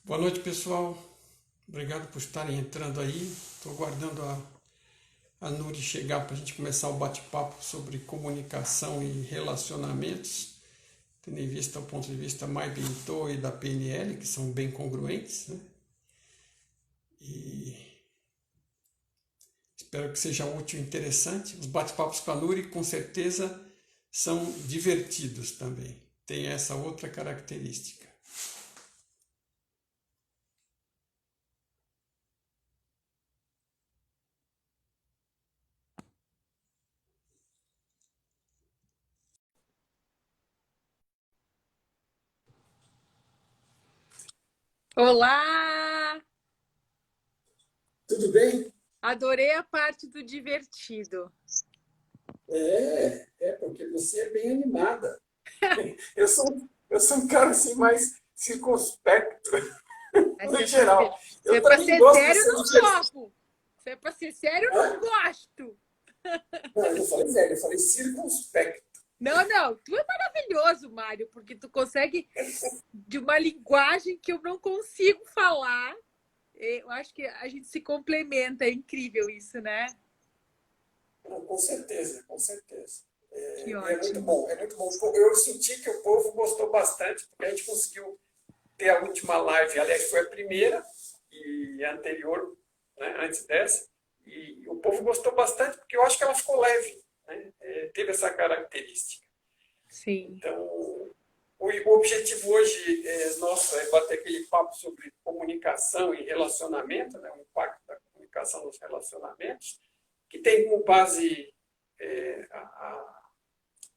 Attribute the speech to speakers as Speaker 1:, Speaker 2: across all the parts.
Speaker 1: Boa noite, pessoal. Obrigado por estarem entrando aí. Estou aguardando a Nuri chegar para a gente começar o bate-papo sobre comunicação e relacionamentos, tendo em vista o ponto de vista mais do Ito e da PNL, que são bem congruentes, né? E espero que seja útil e interessante. Os bate-papos com a Nuri, com certeza, são divertidos também. Tem essa outra característica.
Speaker 2: Olá!
Speaker 3: Tudo bem?
Speaker 2: Adorei a parte do divertido.
Speaker 3: Porque você é bem animada. Eu sou um cara assim mais circunspecto,
Speaker 2: Mas
Speaker 3: no
Speaker 2: se é pra ser,
Speaker 3: geral.
Speaker 2: se é
Speaker 3: Eu
Speaker 2: pra
Speaker 3: também
Speaker 2: ser
Speaker 3: gosto de
Speaker 2: sério, eu
Speaker 3: ser
Speaker 2: não
Speaker 3: divertido.
Speaker 2: topo. Se é pra ser sério, eu não gosto.
Speaker 3: Não, eu não falei velho, eu falei circunspecto.
Speaker 2: Não, tu é maravilhoso, Mário, porque tu consegue de uma linguagem que eu não consigo falar. Eu acho que a gente se complementa, é incrível isso, né?
Speaker 3: Não, com certeza, com certeza.
Speaker 2: Que
Speaker 3: É muito
Speaker 2: ótimo.
Speaker 3: bom, é muito bom. Eu senti que o povo gostou bastante, porque a gente conseguiu ter a última live, aliás, foi a primeira e a anterior, né, antes dessa, e o povo gostou bastante, porque eu acho que ela ficou leve, né? Teve essa característica.
Speaker 2: Sim,
Speaker 3: Então, o objetivo hoje nosso é bater aquele papo sobre comunicação e relacionamento, né, o impacto da comunicação nos relacionamentos, que tem como base a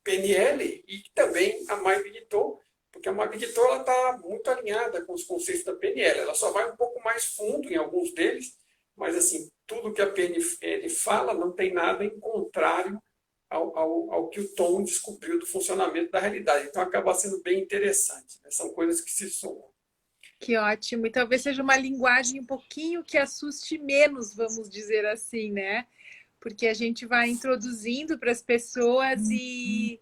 Speaker 3: PNL e também a Maibigito, porque a Maibigito está muito alinhada com os conceitos da PNL. Ela só vai um pouco mais fundo em alguns deles, mas assim, tudo que a PNL fala não tem nada em contrário ao que o Tom descobriu do funcionamento da realidade. Então acaba sendo bem interessante, né? São coisas que se somam.
Speaker 2: que ótimo. E talvez seja uma linguagem um pouquinho que assuste menos, vamos dizer assim, né? Porque a gente vai introduzindo para as pessoas e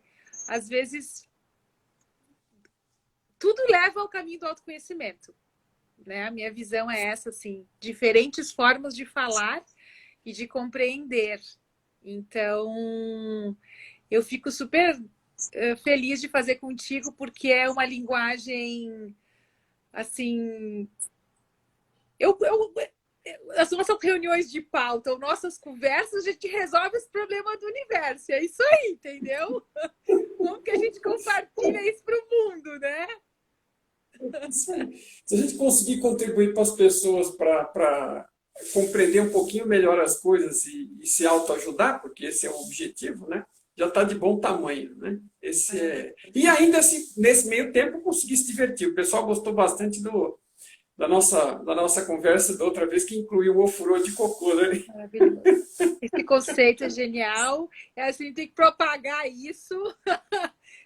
Speaker 2: às vezes tudo leva ao caminho do autoconhecimento, né? A minha visão é essa, assim, diferentes formas de falar e de compreender. Então, eu fico super feliz de fazer contigo porque é uma linguagem assim. Eu, as nossas reuniões de pauta, nossas conversas, a gente resolve os problemas do universo. É isso aí, entendeu? Como que a gente compartilha isso para o mundo, né?
Speaker 3: Isso aí. Se a gente conseguir contribuir para as pessoas para compreender um pouquinho melhor as coisas e se autoajudar, porque esse é o objetivo, né? Já está de bom tamanho, né? E ainda assim, nesse meio tempo, eu consegui se divertir. O pessoal gostou bastante da nossa conversa da outra vez, que incluiu o ofurô de cocô, né?
Speaker 2: Maravilhoso. Esse conceito é genial. É assim, tem que propagar isso.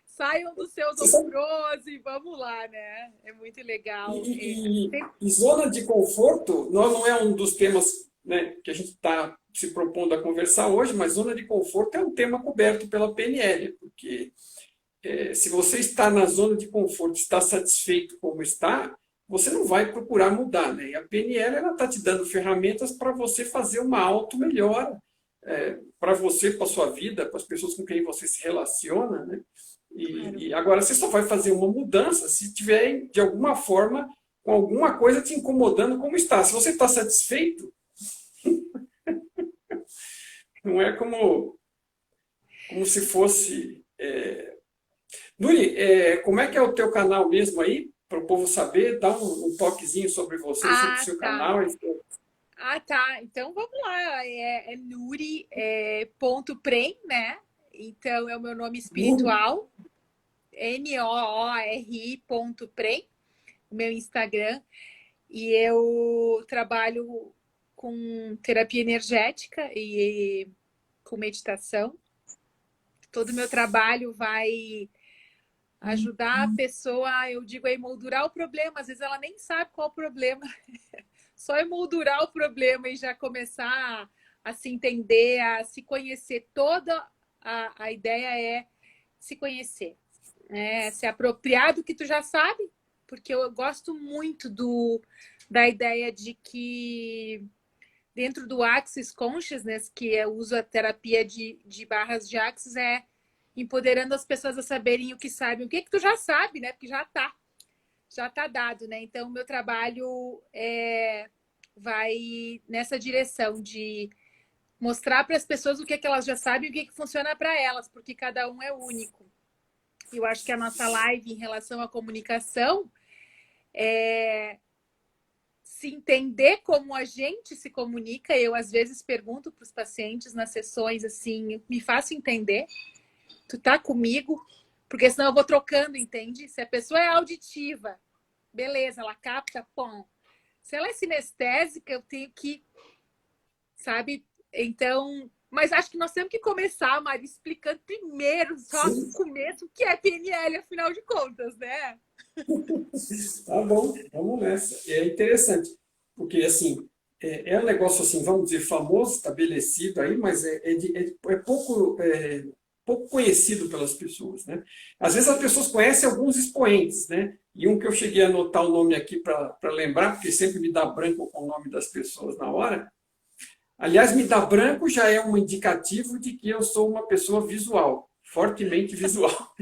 Speaker 2: Saiam dos seus
Speaker 3: Você sabe,
Speaker 2: ofurôs e vamos lá, né? É muito
Speaker 3: e,
Speaker 2: legal.
Speaker 3: e- e zona de conforto não é um dos temas, né, que a gente está se propondo a conversar hoje, mas zona de conforto é um tema coberto pela PNL, porque se você está na zona de conforto, está satisfeito como está, você não vai procurar mudar, né? E a PNL ela está te dando ferramentas para você fazer uma auto-melhora, para você, para a sua vida, para as pessoas com quem você se relaciona, né?
Speaker 2: Claro.
Speaker 3: E agora você só vai fazer uma mudança se tiver, de alguma forma, com alguma coisa te incomodando como está. Se você está satisfeito, não é como se fosse. Nuri, como é que é o teu canal mesmo aí? Para o povo saber, dá um toquezinho sobre você, sobre o
Speaker 2: Ah,
Speaker 3: seu
Speaker 2: tá.
Speaker 3: canal.
Speaker 2: Ah, tá. Então vamos lá. É Nuri ponto Prem, né? Então é o meu nome
Speaker 3: Nuri,
Speaker 2: espiritual. NOORI.prem, o meu Instagram. E eu trabalho com terapia energética e com meditação. Todo o meu trabalho vai ajudar a pessoa, eu digo, a emoldurar o problema. Às vezes ela nem sabe qual é o problema. Só emoldurar o problema e já começar a se entender, a se conhecer. Toda a ideia é se conhecer, né? Se apropriar do que tu já sabe, porque eu gosto muito da ideia de que dentro do Access Consciousness, que eu uso a terapia de barras de Access, é empoderando as pessoas a saberem o que sabem, o que tu já sabe, né? Porque já tá dado, né? Então, o meu trabalho vai nessa direção de mostrar para as pessoas o que elas já sabem e o que funciona para elas, porque cada um é único. Eu acho que a nossa live em relação à comunicação é se entender como a gente se comunica. Eu, às vezes, pergunto para os pacientes nas sessões assim, me faça entender, tu tá comigo? Porque senão eu vou trocando, entende? Se a pessoa é auditiva, beleza, ela capta, pom. Se ela é sinestésica, eu tenho que, sabe? Então, mas acho que nós temos que começar, Mari, explicando primeiro, só no começo, o que é PNL, afinal de contas, né?
Speaker 3: Tá bom, vamos nessa. É interessante, porque assim, é um negócio assim, vamos dizer, famoso, estabelecido aí, mas pouco conhecido pelas pessoas, né? Às vezes as pessoas conhecem alguns expoentes, né? E um que eu cheguei a anotar o nome aqui para lembrar, porque sempre me dá branco com o nome das pessoas na hora. Aliás, me dá branco já é um indicativo de que eu sou uma pessoa visual, fortemente visual.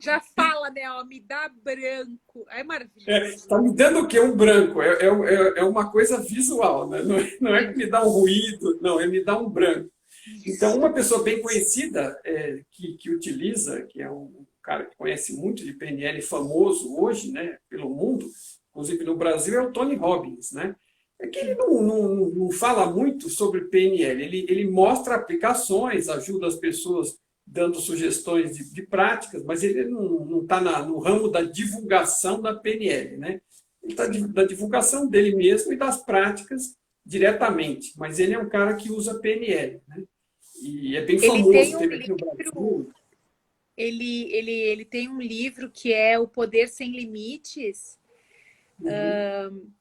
Speaker 2: Já fala, né? Ó, me dá branco. É maravilhoso.
Speaker 3: Está me dando o quê? Um branco. É uma coisa visual, né? Não é que me dá um ruído, não, é me dá um branco. Então, uma pessoa bem conhecida que utiliza, que é um cara que conhece muito de PNL, famoso hoje, né, pelo mundo, inclusive no Brasil, é o Tony Robbins, né? É que ele não fala muito sobre PNL, ele mostra aplicações, ajuda as pessoas dando sugestões de práticas, mas ele não está no ramo da divulgação da PNL, né? Ele está da divulgação dele mesmo e das práticas diretamente, mas ele é um cara que usa PNL, né? E é bem famoso, teve aqui no Brasil.
Speaker 2: Ele tem um livro que é O Poder Sem Limites,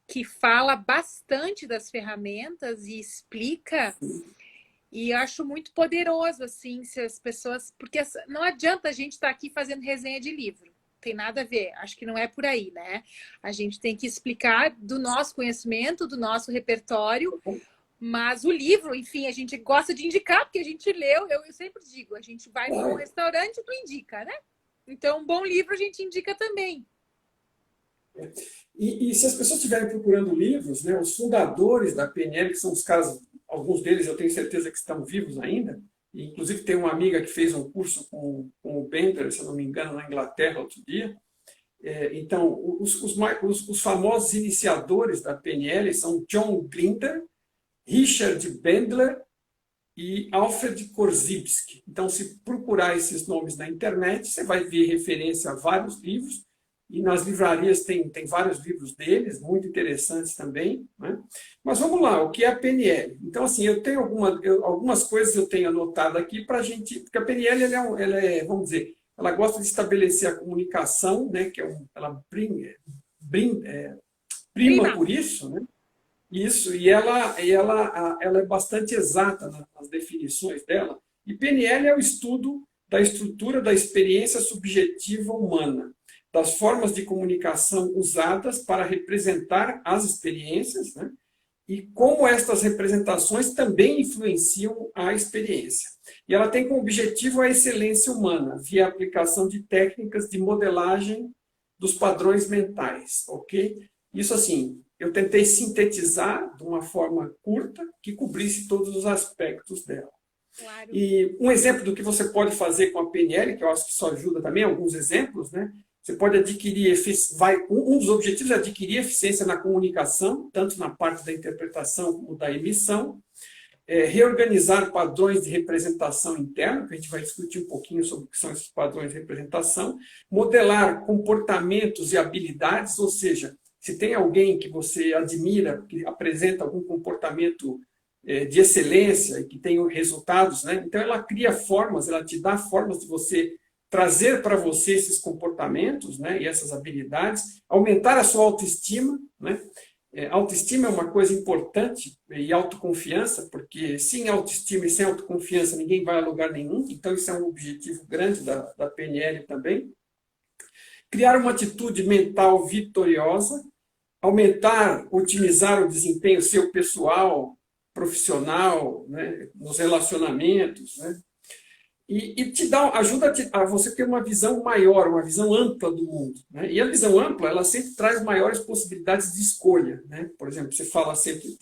Speaker 2: que fala bastante das ferramentas e explica, e acho muito poderoso, assim, se as pessoas... Porque não adianta a gente estar aqui fazendo resenha de livro, tem nada a ver, acho que não é por aí, né? A gente tem que explicar do nosso conhecimento, do nosso repertório, mas o livro, enfim, a gente gosta de indicar, porque a gente leu, eu sempre digo, a gente vai num restaurante e tu indica, né? Então, um bom livro a gente indica também.
Speaker 3: E se as pessoas estiverem procurando livros, né, os fundadores da PNL, que são os caras, alguns deles eu tenho certeza que estão vivos ainda, e, inclusive tem uma amiga que fez um curso com o Bender, se eu não me engano, na Inglaterra outro dia. Então, os famosos iniciadores da PNL são John Grinder, Richard Bandler e Alfred Korzybski. Então, se procurar esses nomes na internet, você vai ver referência a vários livros, e nas livrarias tem vários livros deles, muito interessantes também, né? Mas vamos lá, o que é a PNL? Então, assim, eu tenho algumas coisas eu tenho anotado aqui para a gente... Porque a PNL, vamos dizer, ela gosta de estabelecer a comunicação, né? Que ela prima por isso, né? Isso, e ela é bastante exata nas definições dela. E PNL é o estudo da estrutura da experiência subjetiva humana, das formas de comunicação usadas para representar as experiências, né? E como estas representações também influenciam a experiência. E ela tem como objetivo a excelência humana, via a aplicação de técnicas de modelagem dos padrões mentais, ok? Isso assim, eu tentei sintetizar de uma forma curta que cobrisse todos os aspectos dela.
Speaker 2: Claro.
Speaker 3: E um exemplo do que você pode fazer com a PNL, que eu acho que isso ajuda também, alguns exemplos, né? Você pode adquirir, um dos objetivos é adquirir eficiência na comunicação, tanto na parte da interpretação como da emissão, reorganizar padrões de representação interna, que a gente vai discutir um pouquinho sobre o que são esses padrões de representação, modelar comportamentos e habilidades, ou seja, se tem alguém que você admira, que apresenta algum comportamento de excelência e que tem resultados, né? Então ela cria formas, ela te dá formas de você trazer para você esses comportamentos, né, e essas habilidades, aumentar a sua autoestima, né, Autoestima é uma coisa importante e autoconfiança, porque sem autoestima e sem autoconfiança ninguém vai a lugar nenhum, então isso é um objetivo grande da PNL também. Criar uma atitude mental vitoriosa, aumentar, otimizar o desempenho seu pessoal, profissional, né, nos relacionamentos, né? E ajuda a você ter uma visão maior, uma visão ampla do mundo, né? E a visão ampla, ela sempre traz maiores possibilidades de escolha, né? Por exemplo, você fala sempre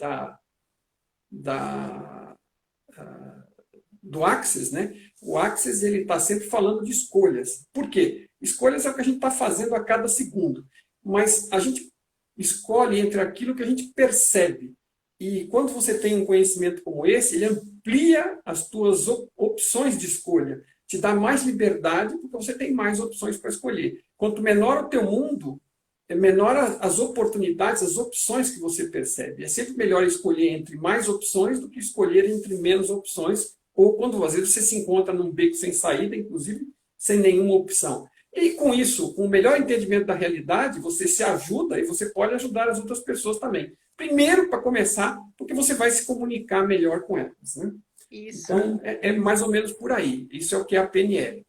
Speaker 3: do Access, né? O Access, ele está sempre falando de escolhas. Por quê? Escolhas é o que a gente está fazendo a cada segundo, mas a gente escolhe entre aquilo que a gente percebe. E quando você tem um conhecimento como esse, ele amplia as tuas opções de escolha, te dá mais liberdade, porque você tem mais opções para escolher. Quanto menor o teu mundo, é menor as oportunidades, as opções que você percebe. É sempre melhor escolher entre mais opções do que escolher entre menos opções, ou quando às vezes você se encontra num beco sem saída, inclusive sem nenhuma opção. E com isso, com o melhor entendimento da realidade, você se ajuda e você pode ajudar as outras pessoas também. Primeiro, para começar, porque você vai se comunicar melhor com elas, né?
Speaker 2: Isso.
Speaker 3: Então, é mais ou menos por aí. Isso é o que é a PNL.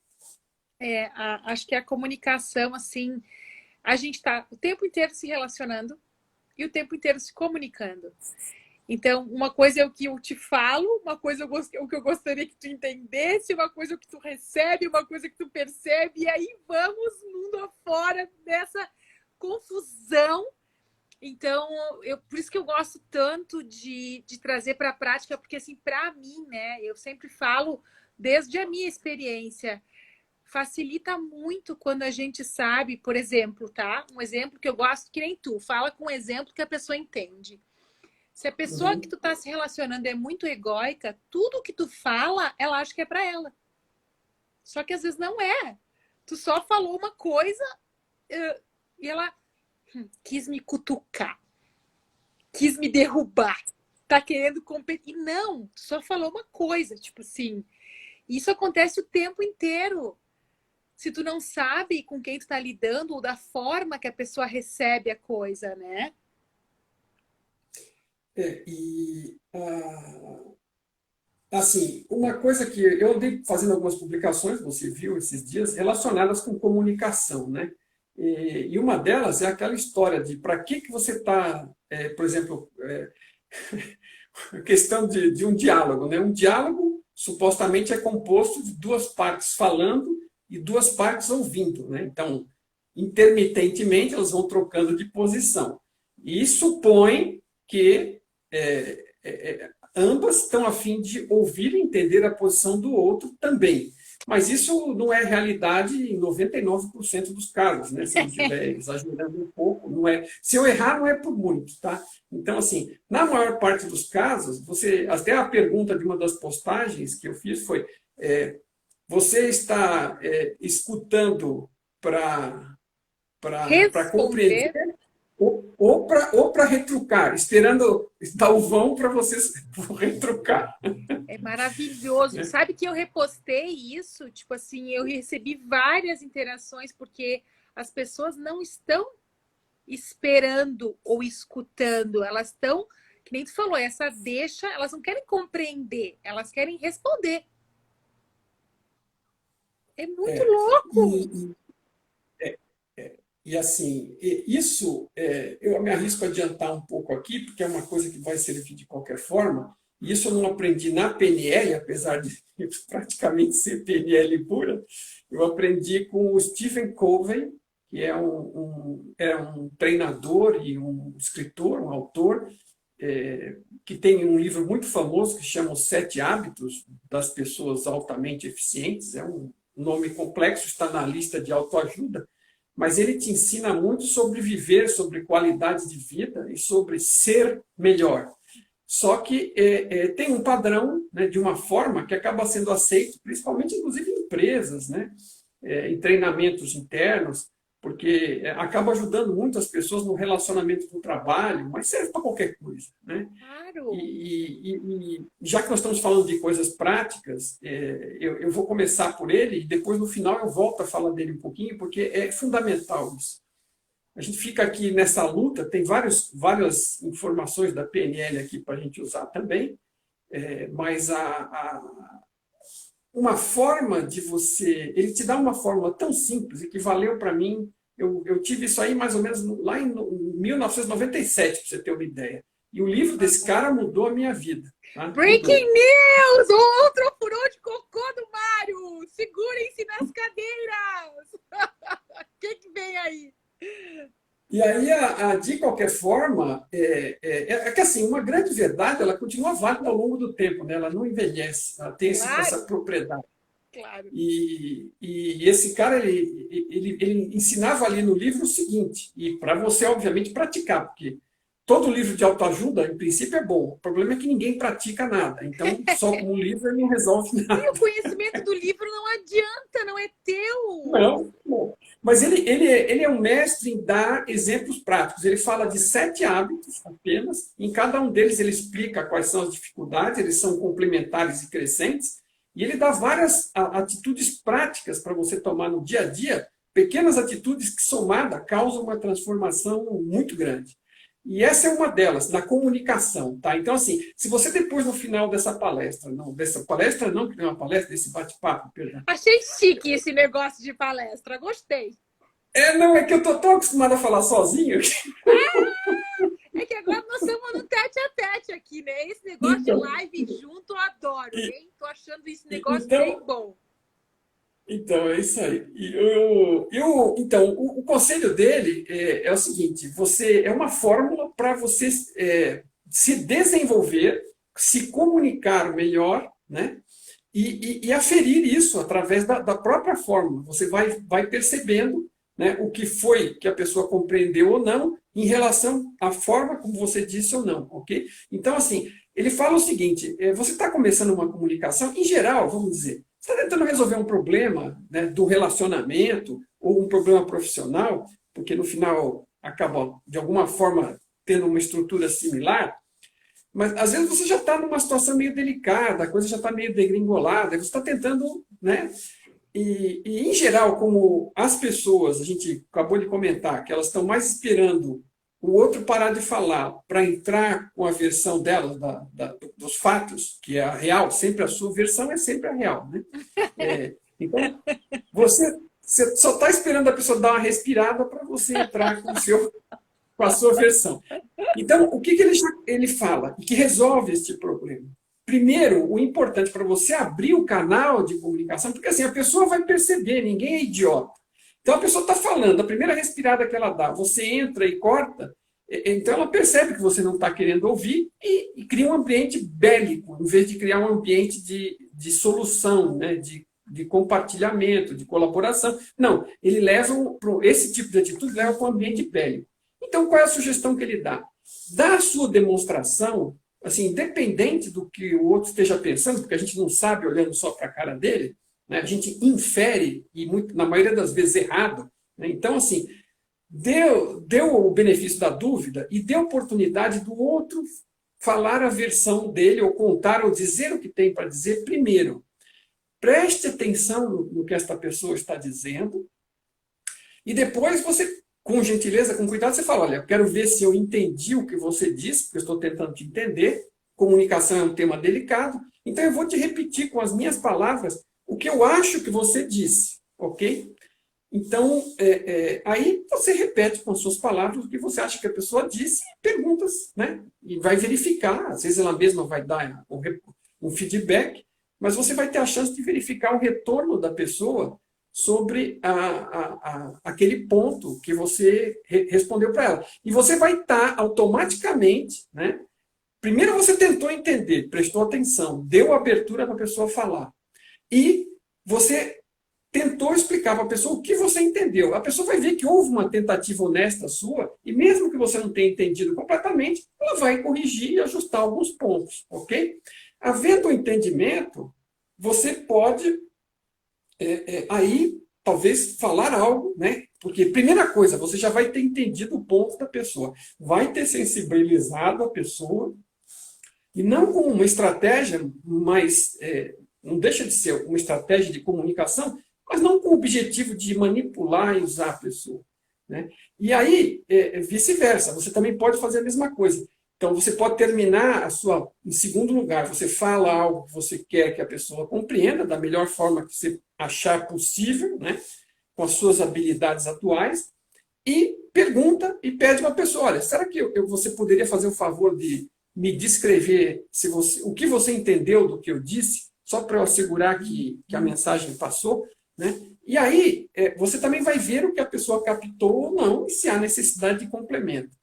Speaker 2: Acho que a comunicação, assim, a gente está o tempo inteiro se relacionando e o tempo inteiro se comunicando. Então, uma coisa é o que eu te falo, uma coisa é o que eu gostaria que tu entendesse, uma coisa é o que tu recebe, uma coisa que tu percebe, e aí vamos mundo afora dessa confusão. Então, por isso que eu gosto tanto de trazer para a prática, porque, assim, para mim, né, eu sempre falo, desde a minha experiência, facilita muito quando a gente sabe, por exemplo, tá? Um exemplo que eu gosto, que nem tu, fala com um exemplo que a pessoa entende. Se a pessoa que tu tá se relacionando é muito egóica, tudo que tu fala, ela acha que é para ela. Só que às vezes não é. Tu só falou uma coisa e ela quis me cutucar, quis me derrubar, tá querendo competir. Não, tu só falou uma coisa, tipo assim. Isso acontece o tempo inteiro. Se tu não sabe com quem tu tá lidando ou da forma que a pessoa recebe a coisa, né?
Speaker 3: Assim, uma coisa que eu andei fazendo algumas publicações, você viu esses dias, relacionadas com comunicação, né? E uma delas é aquela história de para que você está, por exemplo, a questão de um diálogo, né? Um diálogo supostamente é composto de duas partes falando e duas partes ouvindo, né? Então, intermitentemente, elas vão trocando de posição. E supõe que ambas estão a fim de ouvir e entender a posição do outro também. Mas isso não é realidade em 99% dos casos, né? Se eu estiver exagerando um pouco, não é. Se eu errar, não é por muito, tá? Então, assim, na maior parte dos casos, até a pergunta de uma das postagens que eu fiz foi: você está escutando para compreender ou para retrucar, esperando dar o vão para vocês retrucar.
Speaker 2: É maravilhoso. Sabe que eu repostei isso? Tipo assim, eu recebi várias interações porque as pessoas não estão esperando ou escutando. Elas estão, que nem tu falou, essa deixa, elas não querem compreender, elas querem responder. É muito louco.
Speaker 3: E assim, isso eu me arrisco a adiantar um pouco aqui, porque é uma coisa que vai servir de qualquer forma. E isso eu não aprendi na PNL, apesar de praticamente ser PNL pura. Eu aprendi com o Stephen Covey, que é um treinador e um escritor, um autor, que tem um livro muito famoso que chama Os 7 Hábitos das Pessoas Altamente Eficientes. É um nome complexo, está na lista de autoajuda. Mas ele te ensina muito sobre viver, sobre qualidade de vida e sobre ser melhor. Só que tem um padrão, né, de uma forma que acaba sendo aceito, principalmente, inclusive, em empresas, né, em treinamentos internos, porque acaba ajudando muito as pessoas no relacionamento do trabalho, mas serve para qualquer coisa, né?
Speaker 2: Claro.
Speaker 3: E já que nós estamos falando de coisas práticas, eu vou começar por ele e depois, no final, eu volto a falar dele um pouquinho, porque é fundamental isso. a gente fica aqui nessa luta, tem várias informações da PNL aqui para a gente usar também, mas uma forma de você... Ele te dá uma fórmula tão simples e que valeu para mim. Eu tive isso aí mais ou menos lá em 1997, para você ter uma ideia. E o livro desse cara mudou a minha vida. Tá?
Speaker 2: Breaking news! Outro furor de cocô do Mário! Segurem-se nas cadeiras! O que vem aí?
Speaker 3: E aí, de qualquer forma, é que assim, uma grande verdade, ela continua válida ao longo do tempo, né? Ela não envelhece, ela tem essa propriedade.
Speaker 2: Claro.
Speaker 3: E esse cara, ele ensinava ali no livro o seguinte, e para você, obviamente, praticar, porque todo livro de autoajuda, em princípio, é bom. O problema é que ninguém pratica nada. Então, só com o livro ele não resolve nada.
Speaker 2: E o conhecimento do livro não adianta, não é teu.
Speaker 3: Não. Mas ele é um mestre em dar exemplos práticos. Ele fala de 7 hábitos apenas. Em cada um deles ele explica quais são as dificuldades, eles são complementares e crescentes. E ele dá várias atitudes práticas para você tomar no dia a dia, pequenas atitudes que, somada, causam uma transformação muito grande. E essa é uma delas, na comunicação. Tá? Então, assim, se você depois, no final dessa palestra, que não é uma palestra, desse bate-papo, perdão.
Speaker 2: Achei chique esse negócio de palestra, gostei.
Speaker 3: É que eu tô tão acostumado a falar sozinho.
Speaker 2: É que agora nós estamos no tete-a-tete aqui, né? Esse negócio de live junto eu adoro, hein? Tô achando esse negócio bem bom.
Speaker 3: Então, é isso aí. Então, o conselho dele é o seguinte, é uma fórmula para você se desenvolver, se comunicar melhor, né? E aferir isso através da própria fórmula. Você vai percebendo, né, o que foi que a pessoa compreendeu ou não em relação à forma como você disse ou não, ok? Então, assim, ele fala o seguinte, você está começando uma comunicação, em geral, vamos dizer, você está tentando resolver um problema, né, do relacionamento ou um problema profissional, porque no final acaba, de alguma forma, tendo uma estrutura similar, mas às vezes você já está numa situação meio delicada, a coisa já está meio degringolada, você está tentando, né? E, em geral, como as pessoas, a gente acabou de comentar, que elas estão mais esperando o outro parar de falar para entrar com a versão delas, dos fatos, que é a real, sempre a sua versão é sempre a real. Né? Então, você só está esperando a pessoa dar uma respirada para você entrar com a sua versão. Então, o que ele fala e que resolve este problema? Primeiro, o importante para você abrir o canal de comunicação, porque assim, a pessoa vai perceber, ninguém é idiota. Então, a pessoa está falando, a primeira respirada que ela dá, você entra e corta, então ela percebe que você não está querendo ouvir e cria um ambiente bélico, em vez de criar um ambiente de solução, né? de compartilhamento, de colaboração. Não, ele leva esse tipo de atitude leva para um ambiente bélico. Então, qual é a sugestão que ele dá? Da sua demonstração, assim, independente do que o outro esteja pensando, porque a gente não sabe olhando só para a cara dele, né? A gente infere, e na maioria das vezes errado. Né? Então, assim, deu o benefício da dúvida e deu oportunidade do outro falar a versão dele, ou contar, ou dizer o que tem para dizer primeiro. Preste atenção no que esta pessoa está dizendo e depois você, com gentileza, com cuidado, você fala, olha, eu quero ver se eu entendi o que você disse, porque eu estou tentando te entender. Comunicação é um tema delicado, então eu vou te repetir com as minhas palavras o que eu acho que você disse, ok? Então, aí você repete com as suas palavras o que você acha que a pessoa disse e perguntas, né? E vai verificar, às vezes ela mesma vai dar um feedback, mas você vai ter a chance de verificar o retorno da pessoa sobre aquele ponto que você respondeu para ela. E você vai estar automaticamente, né? Primeiro você tentou entender, prestou atenção, deu abertura para a pessoa falar. E você tentou explicar para a pessoa o que você entendeu. A pessoa vai ver que houve uma tentativa honesta sua, e mesmo que você não tenha entendido completamente, ela vai corrigir e ajustar alguns pontos, ok? Havendo o entendimento, você pode aí talvez falar algo, né? Porque, primeira coisa, você já vai ter entendido o ponto da pessoa, vai ter sensibilizado a pessoa, e não com uma estratégia, mas não deixa de ser uma estratégia de comunicação, mas não com o objetivo de manipular e usar a pessoa, né? E aí, vice-versa, você também pode fazer a mesma coisa. Então, você pode terminar em segundo lugar, você fala algo que você quer que a pessoa compreenda da melhor forma que você achar possível, né? Com as suas habilidades atuais, e pergunta e pede para a pessoa, olha, será que você poderia fazer o favor de me descrever o que você entendeu do que eu disse, só para eu assegurar que a mensagem passou, né? E aí, você também vai ver o que a pessoa captou ou não, e se há necessidade de complemento.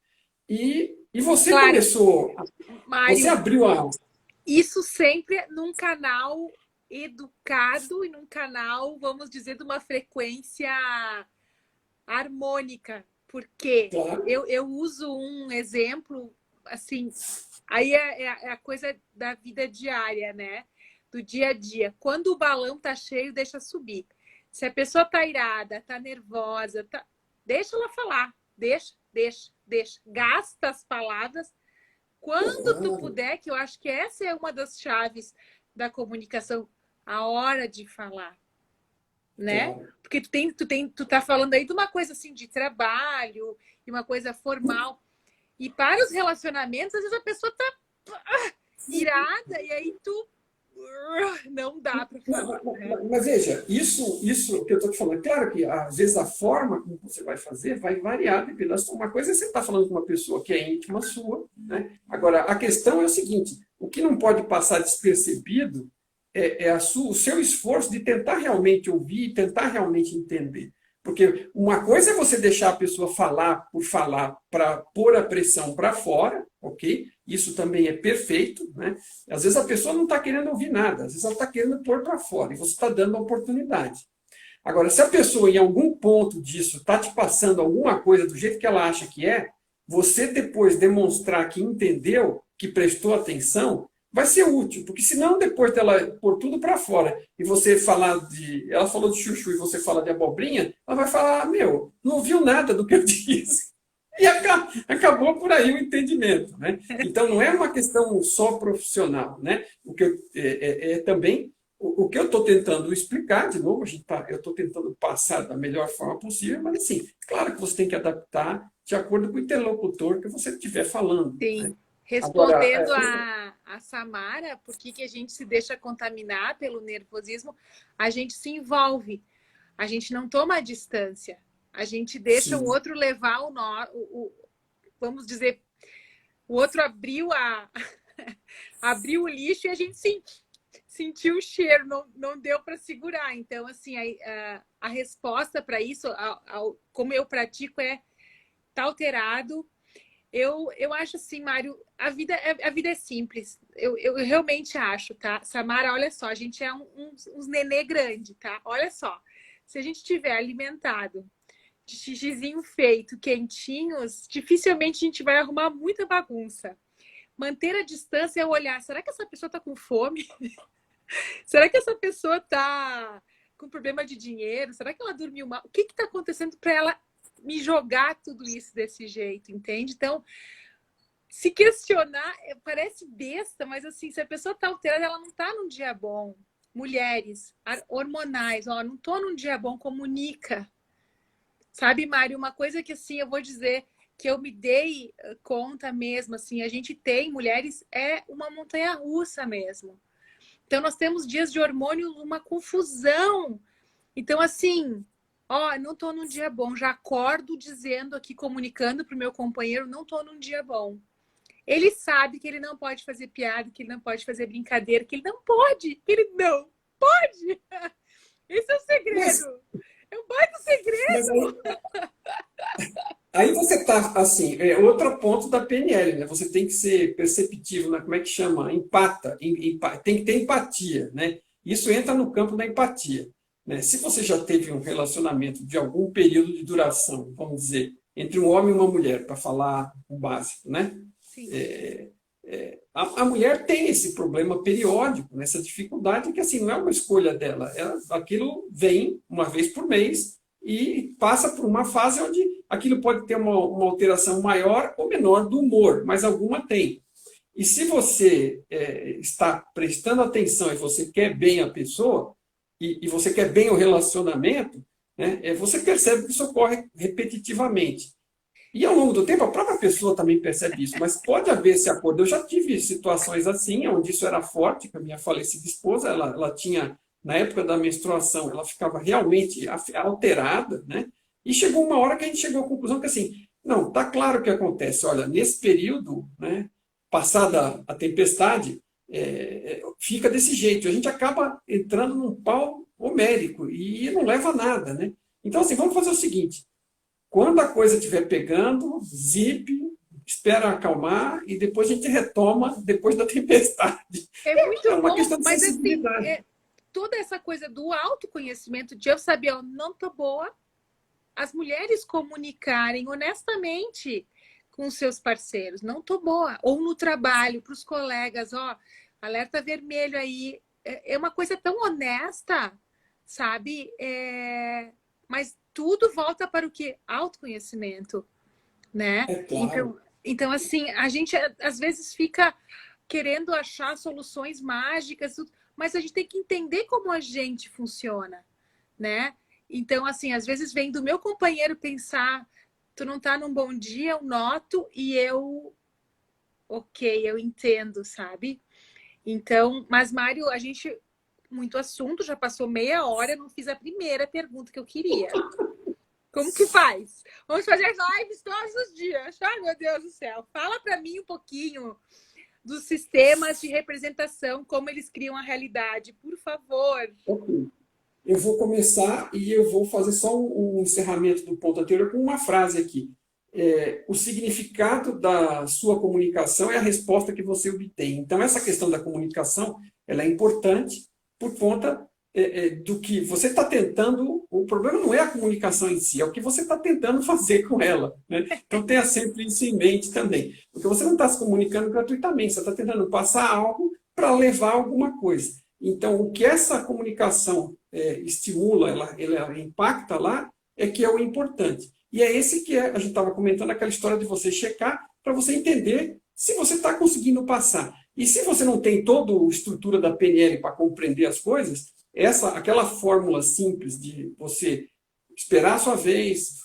Speaker 3: E você
Speaker 2: Claro,
Speaker 3: começou, você
Speaker 2: Mário,
Speaker 3: abriu a...
Speaker 2: isso sempre num canal educado e num canal, vamos dizer, de uma frequência harmônica, porque
Speaker 3: Claro,
Speaker 2: eu uso um exemplo, assim, aí é a coisa da vida diária, né? Do dia a dia. Quando o balão tá cheio, deixa subir. Se a pessoa tá irada, tá nervosa, deixa ela falar. Deixa. Gasta as palavras quando tu
Speaker 3: claro,
Speaker 2: puder, que eu acho que essa é uma das chaves da comunicação, a hora de falar, né?
Speaker 3: claro.
Speaker 2: Porque tu tá falando aí de uma coisa assim de trabalho, e uma coisa formal. E para os relacionamentos, às vezes a pessoa tá irada e aí tu não dá para falar, né?
Speaker 3: Mas veja, isso que eu estou te falando, claro que às vezes a forma como você vai fazer vai variar devido a uma coisa é você está falando com uma pessoa que é íntima sua, né? Agora, a questão é o seguinte, o que não pode passar despercebido o seu esforço de tentar realmente ouvir e tentar realmente entender. Porque uma coisa é você deixar a pessoa falar por falar para pôr a pressão para fora, ok? Isso também é perfeito, né? Às vezes a pessoa não está querendo ouvir nada, às vezes ela está querendo pôr para fora e você está dando a oportunidade. Agora, se a pessoa em algum ponto disso está te passando alguma coisa do jeito que ela acha que é, você depois demonstrar que entendeu, que prestou atenção, vai ser útil, porque senão depois dela pôr tudo para fora e você falar ela falou de chuchu e você fala de abobrinha, ela vai falar, meu, não ouviu nada do que eu disse. E acabou por aí o entendimento, né? Então não é uma questão só profissional, né? O que também o que eu estou tentando explicar, de novo, eu estou tentando passar da melhor forma possível, mas assim, claro que você tem que adaptar de acordo com o interlocutor que você estiver falando, né?
Speaker 2: Sim.
Speaker 3: Agora,
Speaker 2: Respondendo a Samara, por que a gente se deixa contaminar pelo nervosismo? A gente se envolve, a gente não toma a distância, a gente deixa o
Speaker 3: sim,
Speaker 2: outro levar vamos dizer, o outro abriu o lixo e a gente sentiu o cheiro, não deu para segurar. Então, assim, a resposta para isso, como eu pratico, tá alterado. Eu acho assim, Mário, a vida é simples. Eu realmente acho, tá? Samara, olha só, a gente é uns nenê grande, tá? Olha só, se a gente tiver alimentado, de xixizinho feito, quentinhos, dificilmente a gente vai arrumar muita bagunça. Manter a distância é olhar, será que essa pessoa tá com fome? Será que essa pessoa tá com problema de dinheiro? Será que ela dormiu mal? O que tá acontecendo para ela me jogar tudo isso desse jeito, entende? Então, se questionar, parece besta, mas assim, se a pessoa tá alterada, ela não tá num dia bom. Mulheres, hormonais, ó, não tô num dia bom, comunica. Sabe, Mário, uma coisa que assim, eu vou dizer que eu me dei conta mesmo, assim, a gente tem, mulheres, é uma montanha-russa mesmo. Então, nós temos dias de hormônio, uma confusão. Então, assim, ó, não tô num dia bom. Já acordo dizendo aqui, comunicando pro meu companheiro, não tô num dia bom. Ele sabe que ele não pode fazer piada, que ele não pode fazer brincadeira, que ele não pode, que ele não pode. Esse é o
Speaker 3: mas,
Speaker 2: segredo. É um baita
Speaker 3: mas
Speaker 2: segredo.
Speaker 3: aí você está, assim, outro ponto da PNL, né? Você tem que ser perceptivo, né? Como é que chama? Tem que ter empatia, né? Isso entra no campo da empatia, né? Se você já teve um relacionamento de algum período de duração, vamos dizer, entre um homem e uma mulher, para falar o básico, né?
Speaker 2: Sim,
Speaker 3: A mulher tem esse problema periódico, nessa dificuldade que assim não é uma escolha dela, aquilo vem uma vez por mês e passa por uma fase onde aquilo pode ter uma alteração maior ou menor do humor, mas alguma tem. E se você está prestando atenção e você quer bem a pessoa, e você quer bem o relacionamento, né? Você percebe que isso ocorre repetitivamente. E ao longo do tempo, a própria pessoa também percebe isso, mas pode haver esse acordo. Eu já tive situações assim, onde isso era forte, com a minha falecida esposa, ela tinha, na época da menstruação, ela ficava realmente alterada, né? E chegou uma hora que a gente chegou à conclusão que, assim, não, tá claro o que acontece. Olha, nesse período, né, passada a tempestade, fica desse jeito. A gente acaba entrando num pau homérico e não leva a nada, né? Então, assim, vamos fazer o seguinte. Quando a coisa estiver pegando, zip, espera acalmar e depois a gente retoma depois da tempestade.
Speaker 2: É
Speaker 3: É
Speaker 2: muito
Speaker 3: uma
Speaker 2: bom,
Speaker 3: questão de
Speaker 2: mas assim,
Speaker 3: sensibilidade.
Speaker 2: toda essa coisa do autoconhecimento, de eu saber, eu não tô boa, as mulheres comunicarem honestamente com seus parceiros, não tô boa, ou no trabalho, para os colegas, ó, alerta vermelho aí, é uma coisa tão honesta, sabe? Mas tudo volta para o quê? Autoconhecimento, né?
Speaker 3: É claro.
Speaker 2: Então, assim, a gente às vezes fica querendo achar soluções mágicas, mas a gente tem que entender como a gente funciona, né? Então, assim, às vezes vem do meu companheiro pensar, tu não tá num bom dia, eu noto e ok, eu entendo, sabe? Então, mas Mário, a gente, muito assunto, já passou meia hora, eu não fiz a primeira pergunta que eu queria. Como que faz? Vamos fazer lives todos os dias. Ai, meu Deus do céu. Fala para mim um pouquinho dos sistemas de representação, como eles criam a realidade, por favor.
Speaker 3: Ok. Eu vou começar e eu vou fazer só um encerramento do ponto anterior com uma frase aqui. O significado da sua comunicação é a resposta que você obtém. Então, essa questão da comunicação ela é importante por conta do que você está tentando. O problema não é a comunicação em si, é o que você está tentando fazer com ela, né? Então, tenha sempre isso em mente também. Porque você não está se comunicando gratuitamente, você está tentando passar algo para levar alguma coisa. Então, o que essa comunicação estimula, ela impacta lá, é que é o importante. E é esse que a gente estava comentando, aquela história de você checar para você entender se você está conseguindo passar. E se você não tem toda a estrutura da PNL para compreender as coisas, aquela fórmula simples de você esperar a sua vez,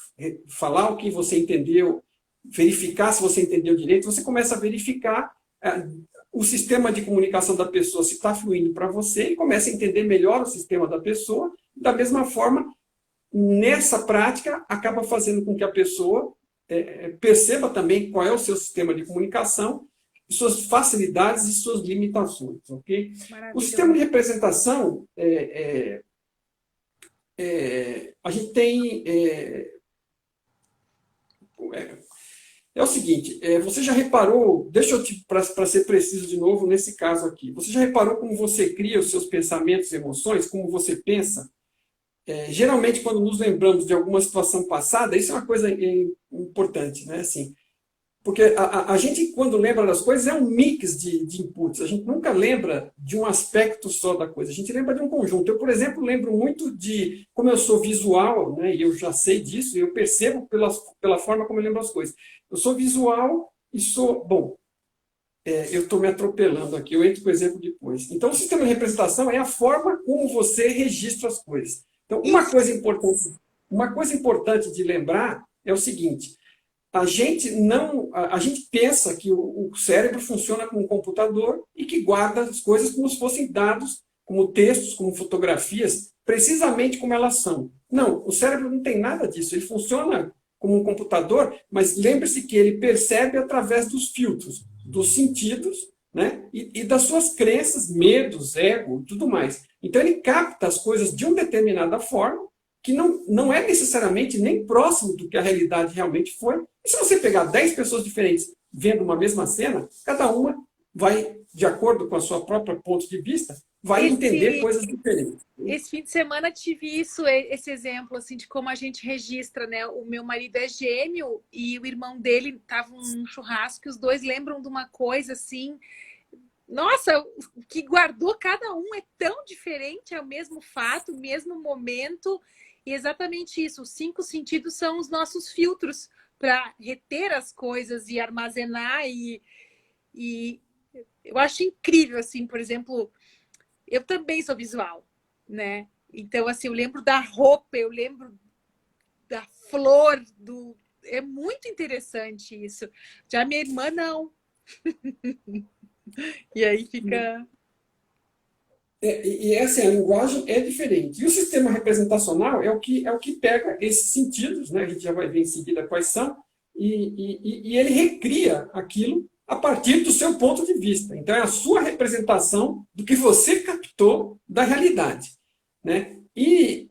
Speaker 3: falar o que você entendeu, verificar se você entendeu direito, você começa a verificar o sistema de comunicação da pessoa se está fluindo para você e começa a entender melhor o sistema da pessoa. Da mesma forma, nessa prática, acaba fazendo com que a pessoa perceba também qual é o seu sistema de comunicação, suas facilidades e suas limitações. Okay? O sistema de representação, a gente tem... É o seguinte, você já reparou, deixa eu para ser preciso de novo nesse caso aqui, você já reparou como você cria os seus pensamentos e emoções, como você pensa? Geralmente, quando nos lembramos de alguma situação passada, isso é uma coisa importante, né? Assim, porque a gente, quando lembra das coisas, é um mix de inputs. A gente nunca lembra de um aspecto só da coisa. A gente lembra de um conjunto. Eu, por exemplo, lembro muito de como eu sou visual, né? E eu já sei disso, e eu percebo pela forma como eu lembro as coisas. Eu sou visual e sou... Bom, eu estou me atropelando aqui, eu entro com o exemplo depois. Então, o sistema de representação é a forma como você registra as coisas. Então, uma coisa importante de lembrar é o seguinte: a gente pensa que o cérebro funciona como um computador e que guarda as coisas como se fossem dados, como textos, como fotografias, precisamente como elas são. Não, o cérebro não tem nada disso. Ele funciona como um computador, mas lembre-se que ele percebe através dos filtros, dos sentidos, né? E das suas crenças, medos, ego, tudo mais. Então, ele capta as coisas de uma determinada forma, que não é necessariamente nem próximo do que a realidade realmente foi. E se você pegar 10 pessoas diferentes vendo uma mesma cena, cada uma vai, de acordo com a sua própria ponto de vista, vai entender coisas diferentes.
Speaker 2: Esse fim de semana tive esse exemplo assim de como a gente registra, né? O meu marido é gêmeo e o irmão dele estava num churrasco, e os dois lembram de uma coisa assim. Nossa, o que guardou cada um é tão diferente, é o mesmo fato, o mesmo momento. E exatamente isso, os 5 sentidos são os nossos filtros para reter as coisas e armazenar. E eu acho incrível, assim, por exemplo, eu também sou visual, né? Então, assim, eu lembro da roupa, eu lembro da flor, é muito interessante isso. Já minha irmã, não. E aí fica...
Speaker 3: E assim, a linguagem é diferente. E o sistema representacional é o que pega esses sentidos, né? A gente já vai ver em seguida quais são, e ele recria aquilo a partir do seu ponto de vista. Então, é a sua representação do que você captou da realidade, né? E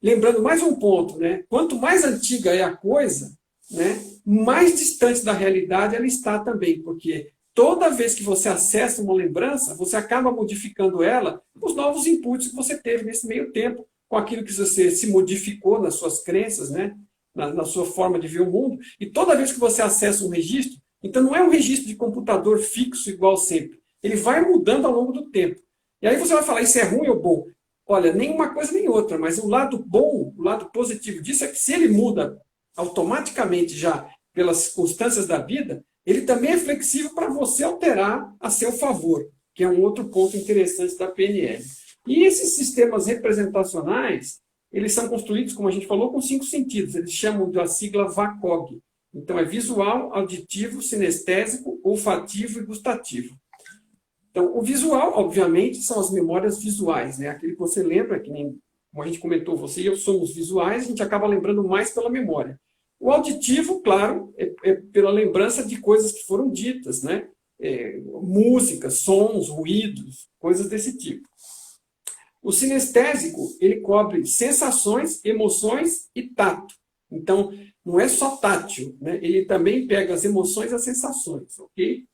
Speaker 3: lembrando mais um ponto, né? Quanto mais antiga é a coisa, né, mais distante da realidade ela está também, porque toda vez que você acessa uma lembrança, você acaba modificando ela com os novos inputs que você teve nesse meio tempo, com aquilo que você se modificou nas suas crenças, né? Na sua forma de ver o mundo. E toda vez que você acessa um registro, então não é um registro de computador fixo igual sempre. Ele vai mudando ao longo do tempo. E aí você vai falar, isso é ruim ou bom? Olha, nem uma coisa nem outra, mas o lado bom, o lado positivo disso é que se ele muda automaticamente já pelas circunstâncias da vida, ele também é flexível para você alterar a seu favor, que é um outro ponto interessante da PNL. E esses sistemas representacionais, eles são construídos, como a gente falou, com 5 sentidos. Eles chamam da sigla VACOG. Então, é visual, auditivo, sinestésico, olfativo e gustativo. Então, o visual, obviamente, são as memórias visuais, né? Aquele que você lembra, que nem, como a gente comentou, você e eu somos visuais, a gente acaba lembrando mais pela memória. O auditivo, claro, é pela lembrança de coisas que foram ditas, né? Músicas, sons, ruídos, coisas desse tipo. O sinestésico, ele cobre sensações, emoções e tato. Então, não é só tátil, né? Ele também pega as emoções e as sensações, ok?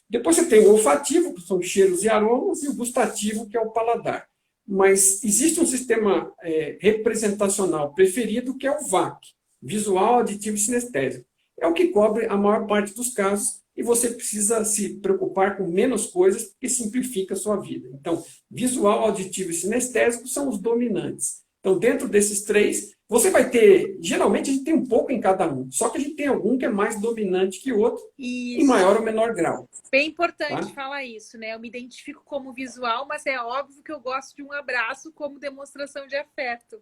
Speaker 3: Depois você tem o olfativo, que são cheiros e aromas, e o gustativo, que é o paladar. Mas existe um sistema representacional preferido, que é o VAC, visual, auditivo e sinestésico. É o que cobre a maior parte dos casos, e você precisa se preocupar com menos coisas, porque simplifica a sua vida. Então, visual, auditivo e sinestésico são os dominantes. Então, dentro desses 3, você vai ter... Geralmente, a gente tem um pouco em cada um. Só que a gente tem algum que é mais dominante que o outro, em maior ou menor grau.
Speaker 2: Bem importante
Speaker 3: Tá?
Speaker 2: falar isso, né? Eu me identifico como visual, mas é óbvio que eu gosto de um abraço como demonstração de afeto,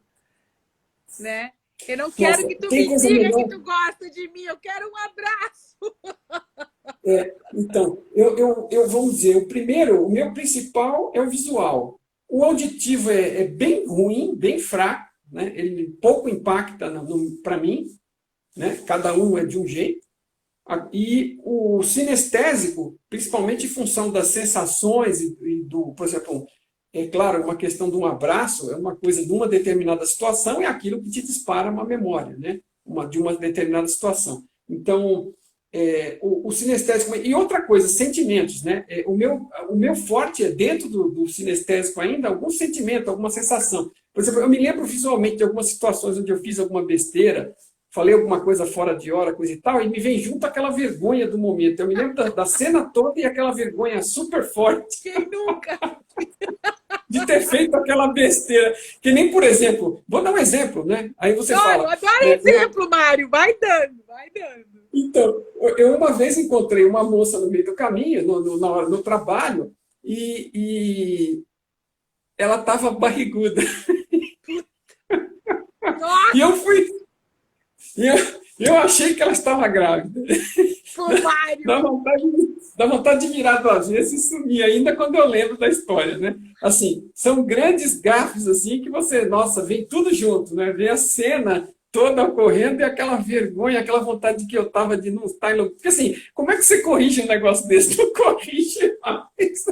Speaker 2: né? Eu não quero que tu me diga que tu gosta de mim, eu quero um abraço.
Speaker 3: Então, vamos dizer, o meu principal é o visual. O auditivo é bem ruim, bem fraco, né? Ele pouco impacta para mim, né? Cada um é de um jeito. E o sinestésico, principalmente em função das sensações e do, por exemplo, é claro, uma questão de um abraço, é uma coisa de uma determinada situação, é aquilo que te dispara uma memória, né? De uma determinada situação. Então, o sinestésico... E outra coisa, sentimentos, né? O meu forte é dentro do sinestésico ainda, algum sentimento, alguma sensação. Por exemplo, eu me lembro visualmente de algumas situações onde eu fiz alguma besteira, falei alguma coisa fora de hora, coisa e tal, e me vem junto aquela vergonha do momento. Eu me lembro da cena toda e aquela vergonha super forte.
Speaker 2: Quem nunca?
Speaker 3: De ter feito aquela besteira. Que nem, por exemplo, vou dar um exemplo, né? Aí você fala...
Speaker 2: Eu adoro exemplo, Mário. Vai dando, vai dando.
Speaker 3: Então, eu uma vez encontrei uma moça no meio do caminho, no trabalho, e ela estava barriguda.
Speaker 2: Nossa!
Speaker 3: E eu fui... Eu achei que ela estava grávida.
Speaker 2: Pô, Mário!
Speaker 3: Dá vontade de virar 2 vezes e sumir, ainda quando eu lembro da história, né? Assim, são grandes gafes, assim, que você, nossa, vem tudo junto, né? Vem a cena toda ocorrendo e aquela vergonha, aquela vontade de que eu estava de não estar... Porque, assim, como é que você corrige um negócio desse? Não corrige mais.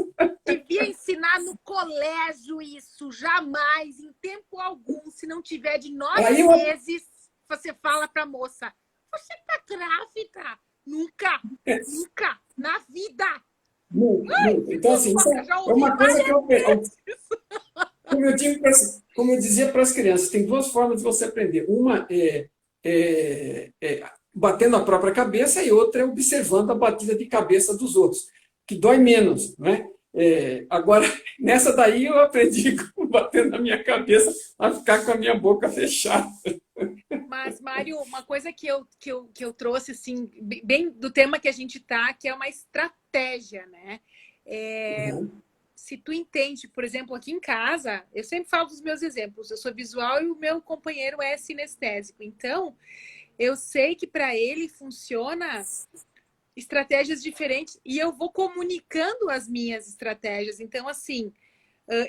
Speaker 2: Devia ensinar no colégio isso, jamais, em tempo algum, se não tiver de 9 meses, você fala para a moça, você está grávida? Nunca, nunca, na vida.
Speaker 3: Nunca. Então, assim, isso é uma coisa que eu... Como eu dizia para as crianças, tem 2 formas de você aprender. Uma é batendo a própria cabeça e outra é observando a batida de cabeça dos outros, que dói menos, né? Agora, nessa daí eu aprendi, batendo na minha cabeça, a ficar com a minha boca fechada.
Speaker 2: Mas, Mário, uma coisa que eu trouxe, assim, bem do tema que a gente tá, que é uma estratégia, né? se tu entende, por exemplo, aqui em casa, eu sempre falo dos meus exemplos, eu sou visual e o meu companheiro é sinestésico. Então, eu sei que para ele funciona estratégias diferentes e eu vou comunicando as minhas estratégias. Então, assim,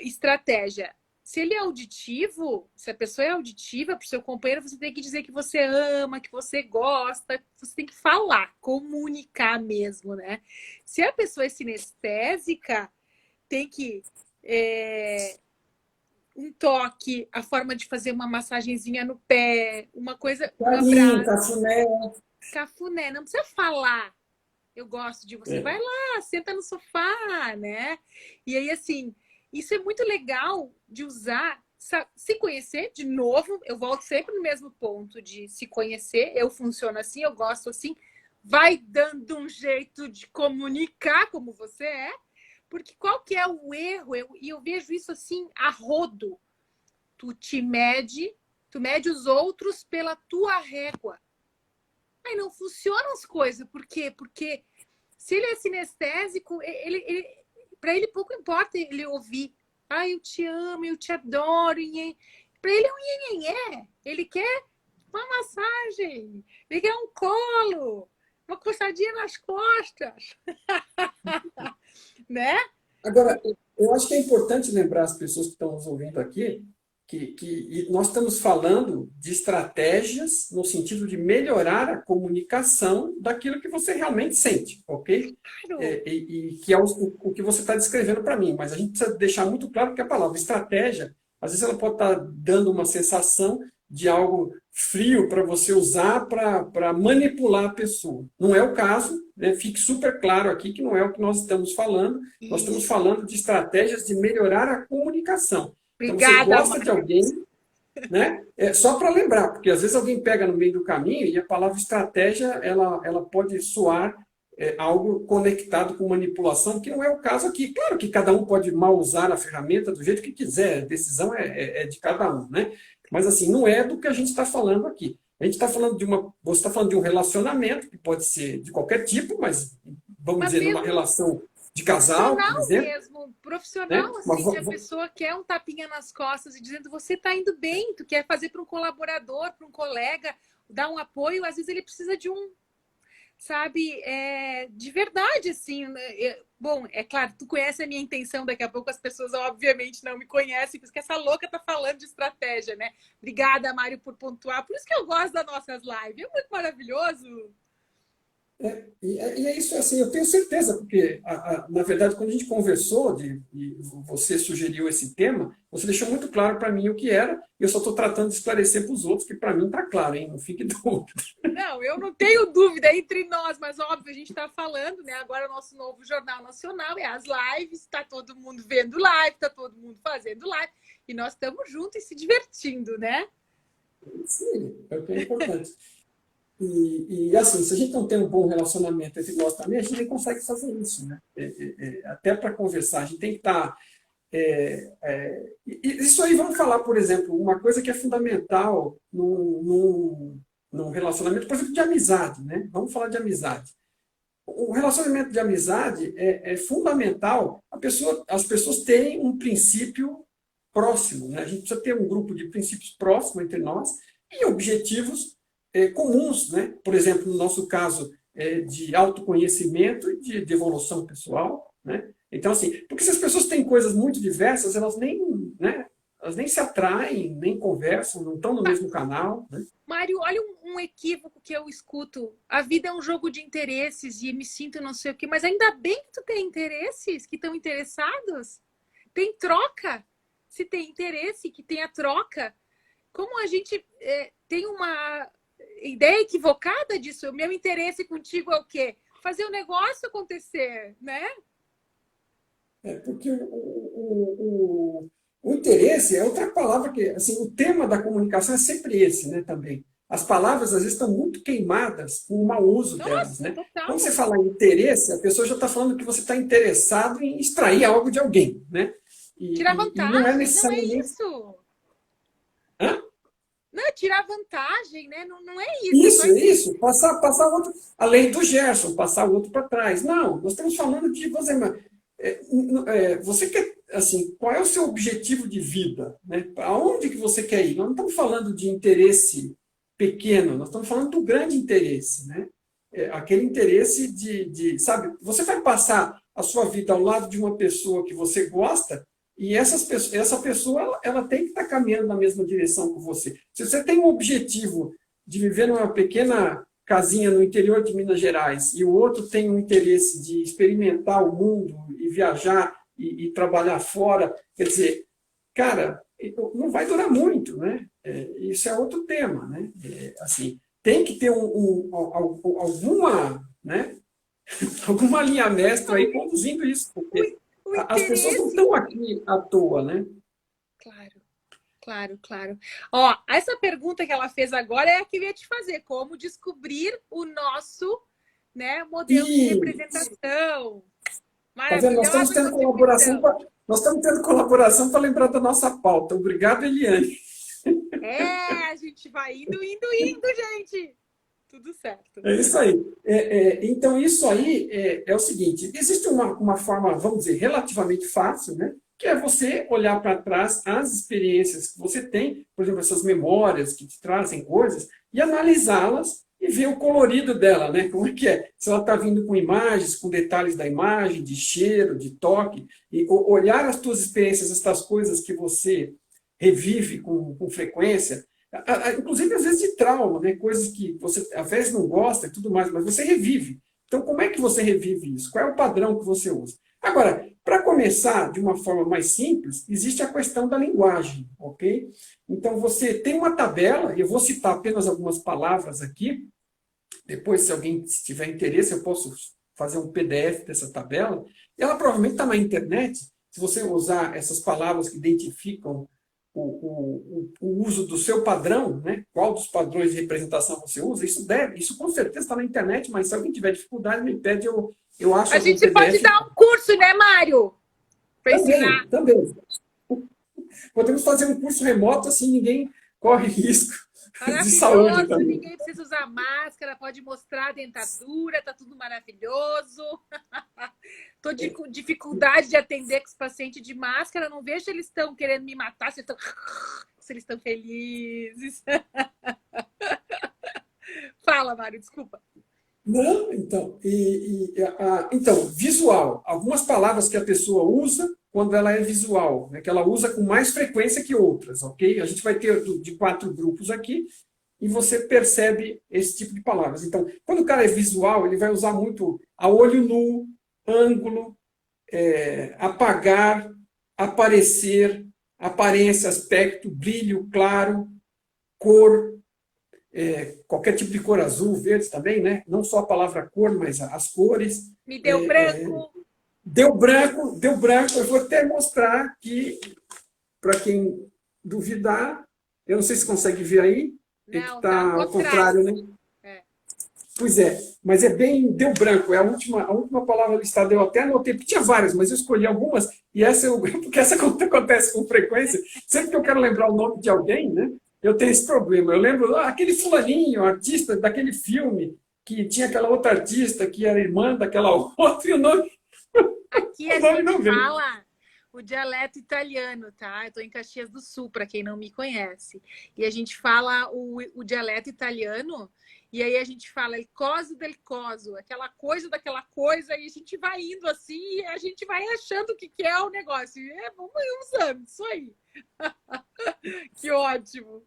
Speaker 2: estratégia. Se ele é auditivo, se a pessoa é auditiva para o seu companheiro, você tem que dizer que você ama, que você gosta, você tem que falar, comunicar mesmo, né? Se a pessoa é sinestésica, tem que um toque, a forma de fazer uma massagenzinha no pé, uma coisa, um
Speaker 3: Carinho,
Speaker 2: abraço,
Speaker 3: cafuné.
Speaker 2: cafuné, não precisa falar. Eu gosto de você. Vai lá, senta no sofá, né? E aí, assim, isso é muito legal de usar, se conhecer, de novo, eu volto sempre no mesmo ponto de se conhecer, eu funciono assim, eu gosto assim, vai dando um jeito de comunicar como você é, porque qual que é o erro? E eu vejo isso assim, a rodo. Tu mede os outros pela tua régua. Aí não funcionam as coisas. Por quê? Porque se ele é sinestésico, para ele pouco importa ele ouvir. Ah, eu te amo, eu te adoro. Para ele é um nhenhenhé. Ele quer uma massagem. Ele quer um colo. Uma coçadinha nas costas. Né?
Speaker 3: Agora, eu acho que é importante lembrar as pessoas que estão nos ouvindo aqui que nós estamos falando de estratégias no sentido de melhorar a comunicação daquilo que você realmente sente, ok?
Speaker 2: Claro.
Speaker 3: E que é o que você está descrevendo para mim, mas a gente precisa deixar muito claro que a palavra estratégia, às vezes ela pode estar dando uma sensação de algo frio para você usar para manipular a pessoa. Não é o caso, né? Fique super claro aqui que não é o que nós estamos falando.
Speaker 2: Isso.
Speaker 3: Nós estamos falando de estratégias de melhorar a comunicação.
Speaker 2: Obrigada,
Speaker 3: então, você gosta de alguém, né? Só para lembrar, porque às vezes alguém pega no meio do caminho e a palavra estratégia ela pode soar algo conectado com manipulação, que não é o caso aqui. Claro que cada um pode mal usar a ferramenta do jeito que quiser, a decisão é de cada um, né? Mas assim, não é do que a gente está falando aqui. A gente está falando você está falando de um relacionamento, que pode ser de qualquer tipo, mas vamos dizer, numa relação de casal, por exemplo.
Speaker 2: Mesmo, profissional,
Speaker 3: né?
Speaker 2: assim, que a pessoa quer um tapinha nas costas e dizendo você está indo bem, tu quer fazer para um colaborador, para um colega, dar um apoio, às vezes ele precisa de um, sabe, de verdade, assim. Bom, é claro, tu conhece a minha intenção, daqui a pouco as pessoas obviamente não me conhecem, porque essa louca tá falando de estratégia, né? Obrigada, Mário, por pontuar. Por isso que eu gosto das nossas lives, é muito maravilhoso.
Speaker 3: E é isso, assim, eu tenho certeza, porque, na verdade, quando a gente conversou e você sugeriu esse tema, você deixou muito claro para mim o que era, e eu só estou tratando de esclarecer para os outros, que para mim está claro, hein? Não fique dúvida.
Speaker 2: Não, eu não tenho dúvida entre nós, mas óbvio, a gente está falando, né? Agora o nosso novo Jornal Nacional é as lives, está todo mundo vendo live, está todo mundo fazendo live, e nós estamos juntos e se divertindo, né?
Speaker 3: Sim, é o que é importante. E assim, se a gente não tem um bom relacionamento entre nós também, a gente nem consegue fazer isso, né? Até para conversar, a gente tem que estar... isso aí, vamos falar, por exemplo, uma coisa que é fundamental num relacionamento, por exemplo, de amizade, né? Vamos falar de amizade. O relacionamento de amizade é fundamental as pessoas terem um princípio próximo, né? A gente precisa ter um grupo de princípios próximos entre nós e objetivos comuns, né? Por exemplo, no nosso caso, de autoconhecimento e de evolução pessoal, né? Então, assim, porque se as pessoas têm coisas muito diversas, elas nem se atraem, nem conversam, não estão no mesmo canal, né?
Speaker 2: Mário, olha um equívoco que eu escuto. A vida é um jogo de interesses e me sinto não sei o quê, mas ainda bem que tu tem interesses, que estão interessados. Tem troca. Se tem interesse, que tenha troca. Como a gente tem uma ideia equivocada disso? O meu interesse contigo é o quê? Fazer o negócio acontecer, né?
Speaker 3: Porque o interesse é outra palavra que, assim, o tema da comunicação é sempre esse, né, também. As palavras, às vezes, estão muito queimadas com o mau uso delas, né?
Speaker 2: Total.
Speaker 3: Quando você fala em interesse, a pessoa já está falando que você está interessado em extrair algo de alguém, né?
Speaker 2: Tirar vantagem,
Speaker 3: não é necessariamente...
Speaker 2: não é isso.
Speaker 3: Hã?
Speaker 2: Não, tirar vantagem, né? Não é isso.
Speaker 3: Isso. Passar o outro... A lei do Gerson, passar o outro para trás. Não, nós estamos falando de... você quer, assim, qual é o seu objetivo de vida, né? Aonde que você quer ir? Nós não estamos falando de interesse pequeno, nós estamos falando do grande interesse, né? Aquele interesse sabe, você vai passar a sua vida ao lado de uma pessoa que você gosta e essa pessoa ela tem que estar caminhando na mesma direção que você. Se você tem um objetivo de viver numa pequena casinha no interior de Minas Gerais e o outro tem um interesse de experimentar o mundo e viajar e trabalhar fora, quer dizer, cara, não vai durar muito, né? Isso é outro tema, né? Assim, tem que ter alguma, né? Alguma linha mestra aí conduzindo isso, porque as pessoas não estão aqui à toa, né?
Speaker 2: Claro. Claro, claro. Ó, essa pergunta que ela fez agora é a que eu ia te fazer. Como descobrir o nosso, né, modelo de representação?
Speaker 3: Tá vendo? Nós estamos tendo colaboração nós estamos tendo colaboração para lembrar da nossa pauta. Obrigado, Eliane.
Speaker 2: A gente vai indo, gente. Tudo certo.
Speaker 3: É isso aí. Então, isso aí é o seguinte. Existe uma forma, vamos dizer, relativamente fácil, né? Que é você olhar para trás as experiências que você tem, por exemplo, essas memórias que te trazem coisas, e analisá-las e ver o colorido dela, né? Como é que é? Se ela está vindo com imagens, com detalhes da imagem, de cheiro, de toque, e olhar as tuas experiências, essas coisas que você revive com frequência, inclusive às vezes de trauma, né? Coisas que você às vezes não gosta e tudo mais, mas você revive. Então, como é que você revive isso? Qual é o padrão que você usa? Agora, para começar de uma forma mais simples, existe a questão da linguagem, ok? Então, você tem uma tabela, e eu vou citar apenas algumas palavras aqui, depois, se alguém tiver interesse, eu posso fazer um PDF dessa tabela. Ela provavelmente está na internet, se você usar essas palavras que identificam o uso do seu padrão, né? Qual dos padrões de representação você usa, isso com certeza está na internet, mas se alguém tiver dificuldade, me pede, eu acho
Speaker 2: a gente pode dar um curso, né, Mário? Para ensinar.
Speaker 3: Também. Podemos fazer um curso remoto, assim ninguém corre risco de saúde também.
Speaker 2: Ninguém precisa usar máscara, pode mostrar a dentadura, tá tudo maravilhoso. Estou com dificuldade de atender com os pacientes de máscara, não vejo se eles estão querendo me matar, se eles estão felizes. Fala, Mário, desculpa.
Speaker 3: Não, então, então, visual. Algumas palavras que a pessoa usa quando ela é visual, né, que ela usa com mais frequência que outras, ok? A gente vai ter de 4 grupos aqui e você percebe esse tipo de palavras. Então, quando o cara é visual, ele vai usar muito a olho nu, ângulo, apagar, aparecer, aparência, aspecto, brilho, claro, cor, qualquer tipo de cor, azul, verde também, né? Não só a palavra cor, mas as cores.
Speaker 2: Me deu branco.
Speaker 3: Deu branco. Eu vou até mostrar aqui, para quem duvidar. Eu não sei se consegue ver aí.
Speaker 2: Não,
Speaker 3: está ao contrário, né? Pois é, mas é bem, deu branco, é a última palavra listada, eu até anotei, porque tinha várias, mas eu escolhi algumas, e porque essa acontece com frequência, sempre que eu quero lembrar o nome de alguém, né, eu tenho esse problema, eu lembro, aquele fulaninho, artista daquele filme, que tinha aquela outra artista, que era irmã daquela outra, e o nome...
Speaker 2: Aqui a gente fala o dialeto italiano, tá? Eu estou em Caxias do Sul, para quem não me conhece, e a gente fala o dialeto italiano. E aí a gente fala il coso del coso, aquela coisa daquela coisa, e a gente vai indo assim, e a gente vai achando o que é o negócio. E vamos usando isso aí. Que ótimo.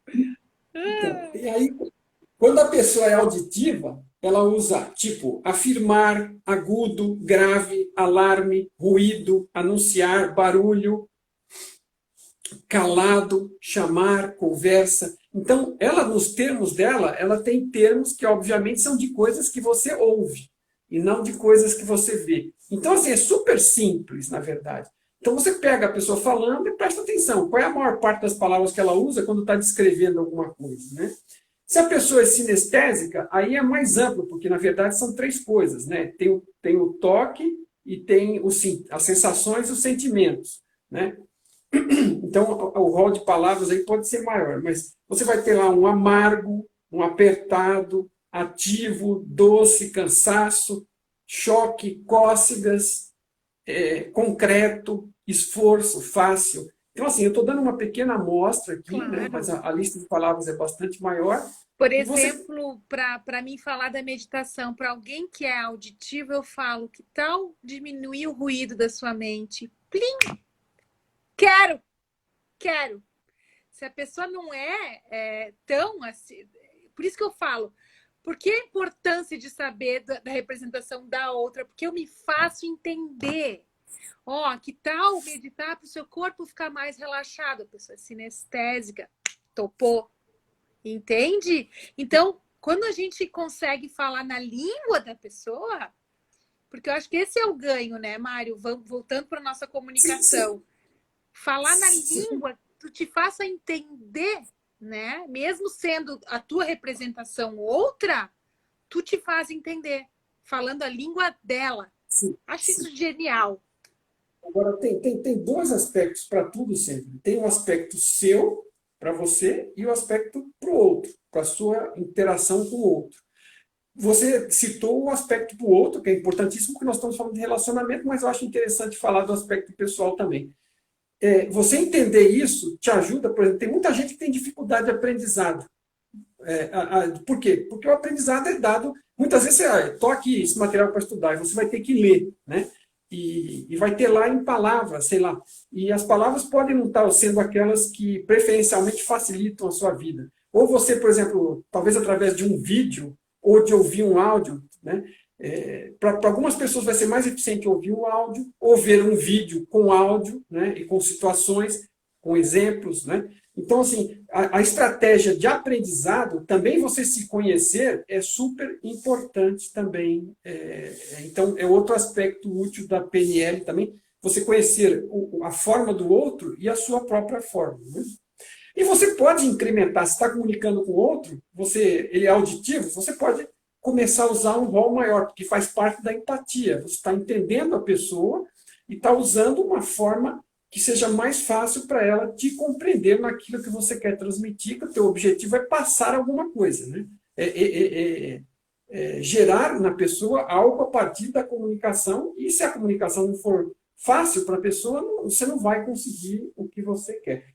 Speaker 3: Então, e aí, quando a pessoa é auditiva, ela usa, tipo, afirmar, agudo, grave, alarme, ruído, anunciar, barulho, calado, chamar, conversa. Então, ela, nos termos dela, ela tem termos que, obviamente, são de coisas que você ouve e não de coisas que você vê. Então, assim, é super simples, na verdade. Então, você pega a pessoa falando e presta atenção. Qual é a maior parte das palavras que ela usa quando está descrevendo alguma coisa, né? Se a pessoa é sinestésica, aí é mais amplo, porque, na verdade, são 3 coisas, né? Tem o toque e tem as sensações e os sentimentos, né? Então, o rol de palavras aí pode ser maior, mas você vai ter lá um amargo, um apertado, ativo, doce, cansaço, choque, cócegas, concreto, esforço, fácil. Então, assim, eu estou dando uma pequena amostra aqui, né? Mas
Speaker 2: Claro.
Speaker 3: a lista de palavras é bastante maior.
Speaker 2: Por
Speaker 3: E você.
Speaker 2: exemplo, para mim falar da meditação, para alguém que é auditivo, eu falo, que tal diminuir o ruído da sua mente? Plim! Quero, quero. Se a pessoa não é tão assim. Por isso que eu falo, por que a importância de saber da representação da outra? Porque eu me faço entender. Ó, que tal meditar para o seu corpo ficar mais relaxado? A pessoa é sinestésica, topou, entende? Então, quando a gente consegue falar na língua da pessoa, porque eu acho que esse é o ganho, né, Mário? Voltando para a nossa
Speaker 3: Sim,
Speaker 2: comunicação. Falar na
Speaker 3: sim.
Speaker 2: língua, tu te faça entender, né? Mesmo sendo a tua representação outra, tu te faz entender, falando a língua dela.
Speaker 3: Sim,
Speaker 2: Acho
Speaker 3: sim.
Speaker 2: isso genial.
Speaker 3: Agora, tem dois aspectos para tudo sempre. Tem o aspecto seu, para você, e o aspecto para o outro, para a sua interação com o outro. Você citou o aspecto do outro, que é importantíssimo, porque nós estamos falando de relacionamento, mas eu acho interessante falar do aspecto pessoal também. Você entender isso te ajuda, por exemplo, tem muita gente que tem dificuldade de aprendizado. Por quê? Porque o aprendizado é dado, muitas vezes você tô aqui esse material para estudar, e você vai ter que ler, né? E vai ter lá em palavras, sei lá. E as palavras podem não estar sendo aquelas que preferencialmente facilitam a sua vida. Ou você, por exemplo, talvez através de um vídeo ou de ouvir um áudio, né? Para algumas pessoas vai ser mais eficiente ouvir o áudio ou ver um vídeo com áudio, né? E com situações, com exemplos, né? Então, assim, a estratégia de aprendizado, também você se conhecer, é super importante também. Então, é outro aspecto útil da PNL também, você conhecer a forma do outro e a sua própria forma. Né? E você pode incrementar, se está comunicando com o outro, ele é auditivo, você pode começar a usar um rol maior, porque faz parte da empatia. Você está entendendo a pessoa e está usando uma forma que seja mais fácil para ela te compreender naquilo que você quer transmitir, que o teu objetivo é passar alguma coisa, né? Gerar na pessoa algo a partir da comunicação, e se a comunicação não for fácil para a pessoa, você não vai conseguir o que você quer.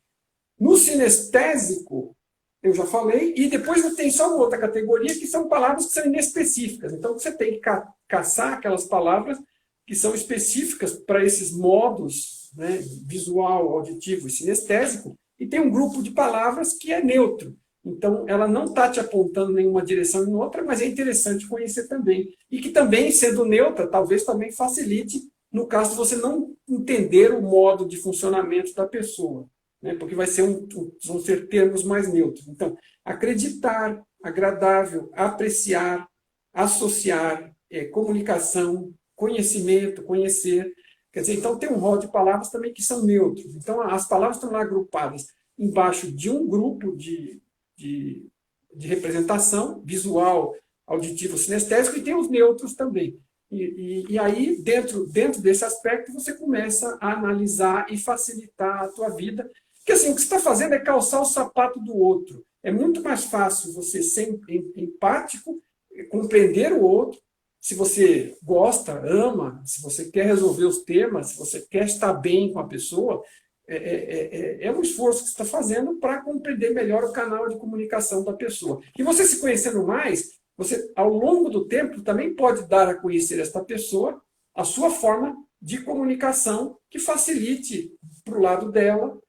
Speaker 3: No sinestésico, eu já falei, e depois tem só uma outra categoria, que são palavras que são inespecíficas. Então, você tem que caçar aquelas palavras que são específicas para esses modos, né, visual, auditivo e sinestésico, e tem um grupo de palavras que é neutro. Então, ela não está te apontando nenhuma direção em outra, mas é interessante conhecer também. E que também, sendo neutra, talvez também facilite no caso de você não entender o modo de funcionamento da pessoa, né? Porque vão ser termos mais neutros. Então, acreditar, agradável, apreciar, associar, comunicação, conhecimento, conhecer. Quer dizer, então tem um rol de palavras também que são neutros. Então, as palavras estão lá agrupadas embaixo de um grupo de representação visual, auditivo, sinestésico, e tem os neutros também. E aí, dentro desse aspecto, você começa a analisar e facilitar a tua vida. Porque assim, o que você está fazendo é calçar o sapato do outro. É muito mais fácil você ser empático, compreender o outro, se você gosta, ama, se você quer resolver os temas, se você quer estar bem com a pessoa, é um esforço que você está fazendo para compreender melhor o canal de comunicação da pessoa. E você se conhecendo mais, você, ao longo do tempo, também pode dar a conhecer esta pessoa a sua forma de comunicação que facilite para o lado dela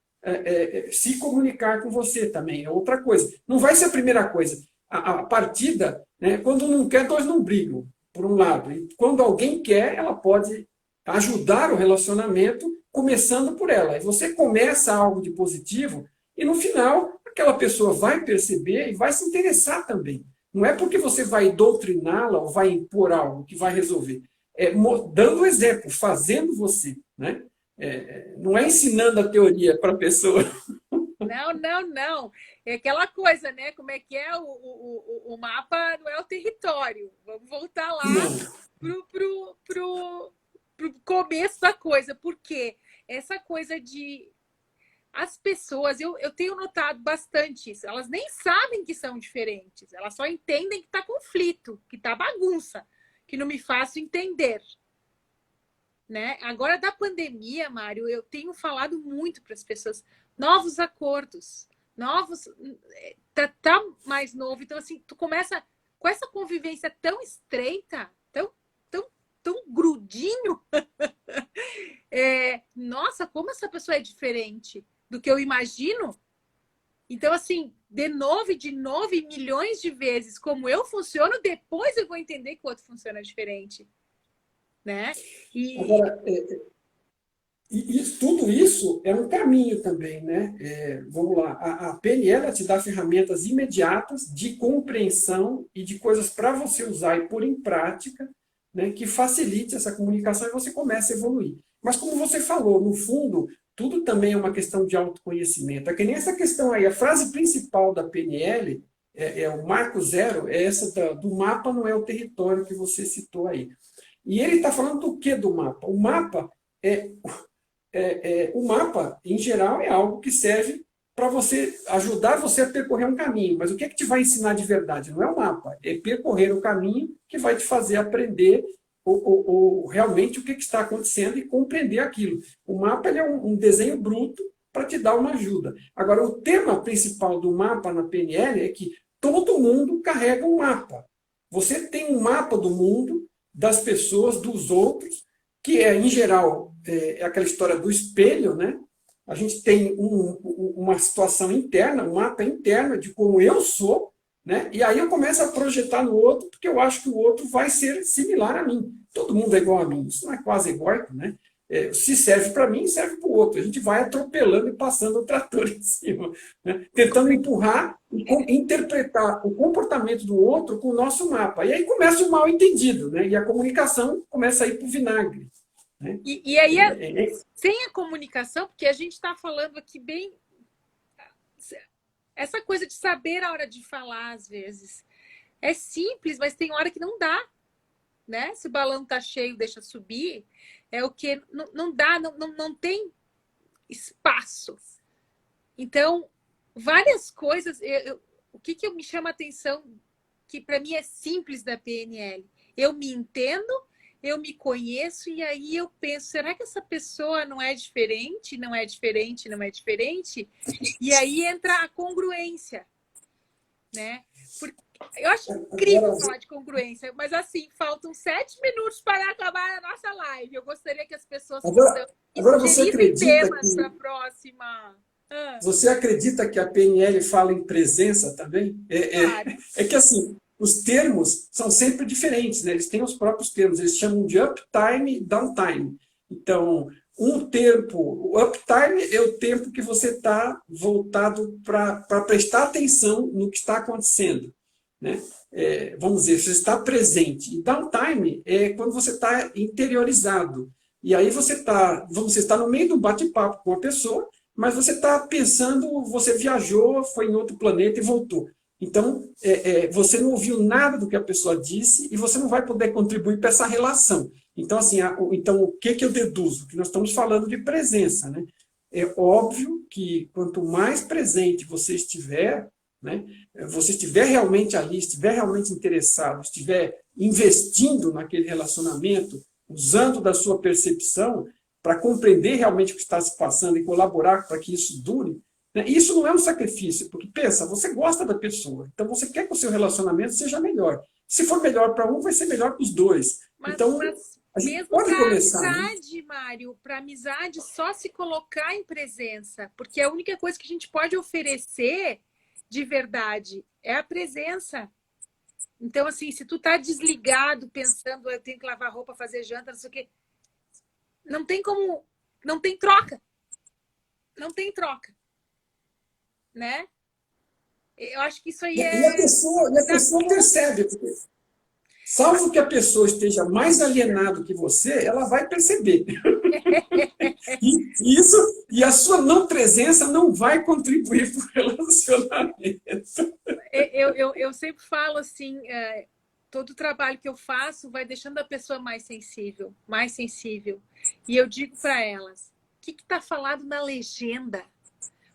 Speaker 3: se comunicar com você também. É outra coisa. Não vai ser a primeira coisa. A partida, né, quando não quer, dois não brigam, por um lado. E quando alguém quer, ela pode ajudar o relacionamento, começando por ela. E você começa algo de positivo e, no final, aquela pessoa vai perceber e vai se interessar também. Não é porque você vai doutriná-la ou vai impor algo que vai resolver. É dando exemplo, fazendo você. Né? Não é ensinando a teoria para a pessoa.
Speaker 2: Não, não, não. É aquela coisa, né? Como é que é? O mapa não é o território. Vamos voltar lá pro começo da coisa. Porque essa coisa de... As pessoas, eu tenho notado bastante isso. Elas nem sabem que são diferentes. Elas só entendem que está conflito, que está bagunça, que não me faço entender. né? Agora, da pandemia, Mário, eu tenho falado muito para as pessoas, novos acordos, novos... Tá mais novo. Então, assim, tu começa com essa convivência tão estreita, tão grudinho. Nossa, como essa pessoa é diferente do que eu imagino. Então, assim, de novo e milhões de vezes como eu funciono, depois eu vou entender que o outro funciona diferente, né?
Speaker 3: Agora, tudo isso é um caminho também, né? Vamos lá, a PNL ela te dá ferramentas imediatas de compreensão e de coisas para você usar e pôr em prática, né, que facilite essa comunicação e você começa a evoluir. Mas como você falou, no fundo, tudo também é uma questão de autoconhecimento. É que nem essa questão aí, a frase principal da PNL, o marco zero, é essa do mapa não é o território que você citou aí. E ele está falando do que do mapa? O mapa o mapa, em geral, é algo que serve para você ajudar você a percorrer um caminho. Mas o que é que te vai ensinar de verdade? Não é o mapa, é percorrer o caminho que vai te fazer aprender realmente o que está acontecendo e compreender aquilo. O mapa ele é um desenho bruto para te dar uma ajuda. Agora, o tema principal do mapa na PNL é que todo mundo carrega um mapa. Você tem um mapa do mundo, das pessoas, dos outros, que em geral, é aquela história do espelho, né? A gente tem uma situação interna, um mapa interno de como eu sou, né? E aí eu começo a projetar no outro, porque eu acho que o outro vai ser similar a mim. Todo mundo é igual a mim, isso não é quase egóico, né? Se serve para mim, serve para o outro. A gente vai atropelando e passando o trator em cima, né? Tentando empurrar e interpretar o comportamento do outro com o nosso mapa. E aí começa o mal entendido, né? E a comunicação começa a ir para o vinagre. Né?
Speaker 2: E aí, sem a comunicação, porque a gente está falando aqui bem... Essa coisa de saber a hora de falar, às vezes. É simples, mas tem hora que não dá. Né? Se o balão está cheio, deixa subir. É o que não dá, não tem espaço. Então, várias coisas... o que me chama a atenção, que para mim é simples da PNL? Eu me entendo, eu me conheço e aí eu penso, será que essa pessoa não é diferente? Não é diferente, não é diferente? E aí entra a congruência, né? Porque eu acho incrível falar de congruência, mas assim, faltam 7 minutos para acabar a nossa live. Eu gostaria que as pessoas
Speaker 3: agora você acredita
Speaker 2: temas para a próxima.
Speaker 3: Você acredita que a PNL fala em presença também?
Speaker 2: Claro.
Speaker 3: É que assim, os termos são sempre diferentes, né? Eles têm os próprios termos, eles chamam de uptime e downtime. Então, o uptime é o tempo que você está voltado para prestar atenção no que está acontecendo. Né? Vamos dizer, você está presente. E downtime é quando você está interiorizado. E aí você está no meio do bate-papo com a pessoa, mas você está pensando, você viajou, foi em outro planeta e voltou. Então, você não ouviu nada do que a pessoa disse e você não vai poder contribuir para essa relação. Então, assim, o que eu deduzo? Que nós estamos falando de presença. Né? É óbvio que quanto mais presente você estiver, né, você estiver realmente ali, estiver realmente interessado, estiver investindo naquele relacionamento, usando da sua percepção para compreender realmente o que está se passando e colaborar para que isso dure, né? Isso não é um sacrifício, porque pensa, você gosta da pessoa, então você quer que o seu relacionamento seja melhor. Se for melhor para um, vai ser melhor para os dois. Então, a gente
Speaker 2: mesmo
Speaker 3: pode começar.
Speaker 2: Amizade, né? Mário, para amizade, só se colocar em presença, porque a única coisa que a gente pode oferecer de verdade é a presença. Então, assim, se tu tá desligado, pensando, eu tenho que lavar roupa, fazer janta, não sei o quê, não tem como, não tem troca. Não tem troca. Né? Eu acho que isso aí
Speaker 3: E a pessoa percebe, porque, salvo que a pessoa esteja mais alienada que você, ela vai perceber. E a sua não presença não vai contribuir para o relacionamento.
Speaker 2: Eu sempre falo assim, todo trabalho que eu faço vai deixando a pessoa mais sensível, mais sensível. E eu digo para elas, o que está falado na legenda?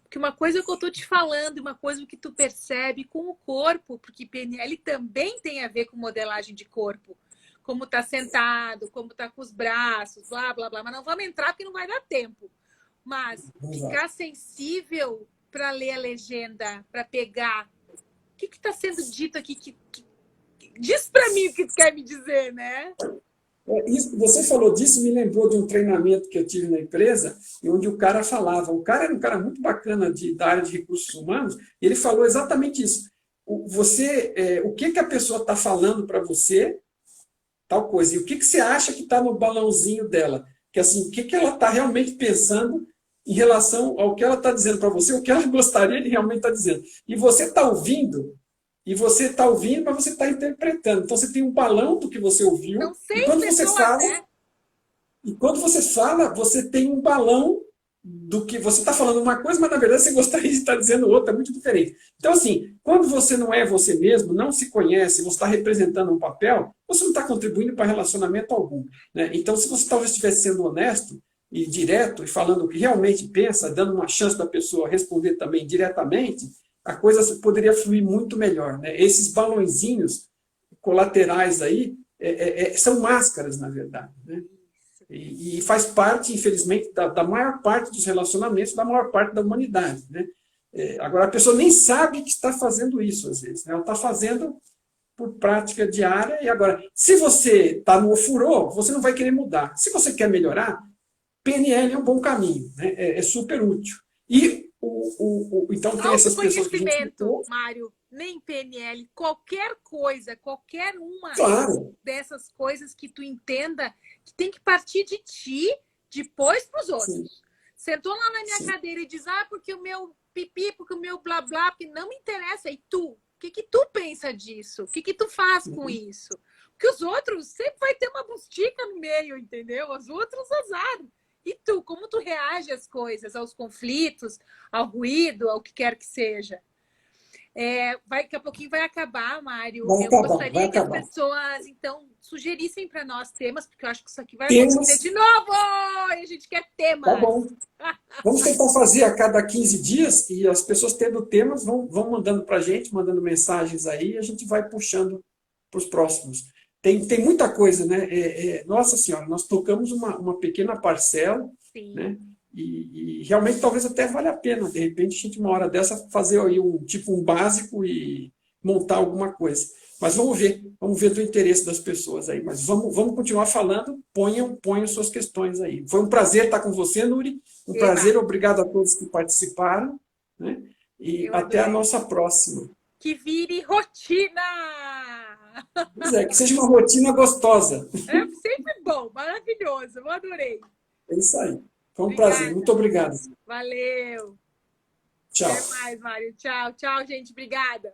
Speaker 2: Porque uma coisa é o que eu estou te falando, uma coisa é o que tu percebe com o corpo, porque PNL também tem a ver com modelagem de corpo. como está sentado, como está com os braços, blá, blá, blá. Mas não vamos entrar porque não vai dar tempo. Mas ficar sensível para ler a legenda, para pegar. O que está sendo dito aqui? Diz para mim o que tu quer me dizer, né?
Speaker 3: Você falou disso, me lembrou de um treinamento que eu tive na empresa, onde o cara falava, o cara era um cara muito bacana da área de recursos humanos, e ele falou exatamente isso. O que a pessoa está falando para você, tal coisa, e o que você acha que está no balãozinho dela, que assim, o que ela está realmente pensando em relação ao que ela está dizendo para você, o que ela gostaria de realmente estar dizendo. E você está ouvindo, mas você está interpretando. Então, você tem um balão do que você ouviu.
Speaker 2: São
Speaker 3: E
Speaker 2: 100 pessoas, né?
Speaker 3: E quando você fala, você tem um balão do que você está falando uma coisa, mas na verdade você gostaria de estar dizendo outra, muito diferente. Então, assim, quando você não é você mesmo, não se conhece, você está representando um papel, você não está contribuindo para relacionamento algum, né? Então, se você talvez estivesse sendo honesto e direto, e falando o que realmente pensa, dando uma chance da pessoa responder também diretamente, a coisa poderia fluir muito melhor, né? Esses balõezinhos colaterais aí são máscaras, na verdade, né? E faz parte, infelizmente, da maior parte dos relacionamentos, da maior parte da humanidade, né? Agora, a pessoa nem sabe que está fazendo isso, às vezes, né? Ela está fazendo por prática diária, e agora, se você está no ofurô, você não vai querer mudar. Se você quer melhorar, PNL é um bom caminho, né? É super útil. E então tem essas pessoas que a gente...
Speaker 2: Mário, nem PNL, qualquer coisa, qualquer uma dessas coisas que tu entenda que tem que partir de ti, depois para os outros. Sim. Sentou lá na minha cadeira e diz, porque o meu pipi, porque o meu blá blá, porque não me interessa. E tu? O que tu pensa disso? O que tu faz com isso? Porque os outros sempre vai ter uma bustica no meio, entendeu? Os outros azar. E tu, como tu reage às coisas, aos conflitos, ao ruído, ao que quer que seja? Daqui a pouquinho vai acabar, Mário. Eu gostaria que as pessoas, então, sugerissem para nós temas, porque eu acho que isso aqui vai acontecer de novo! E a gente quer temas.
Speaker 3: Tá bom. Vamos tentar fazer a cada 15 dias, e as pessoas tendo temas vão mandando para a gente, mandando mensagens aí, e a gente vai puxando para os próximos. Tem muita coisa, né? Nossa Senhora, nós tocamos uma pequena parcela, né? E realmente talvez até valha a pena, de repente, a gente, uma hora dessa, fazer aí um básico e montar alguma coisa. Mas vamos ver do interesse das pessoas aí. Mas vamos continuar falando, ponham suas questões aí. Foi um prazer estar com você, Nuri. Um prazer, obrigado a todos que participaram, né? E até a nossa próxima.
Speaker 2: Que vire rotina!
Speaker 3: Pois que seja uma rotina gostosa.
Speaker 2: É sempre bom, maravilhoso, eu adorei.
Speaker 3: É isso aí. Foi um prazer, muito obrigado.
Speaker 2: Valeu.
Speaker 3: Tchau.
Speaker 2: Até mais, Mário. Tchau, gente. Obrigada.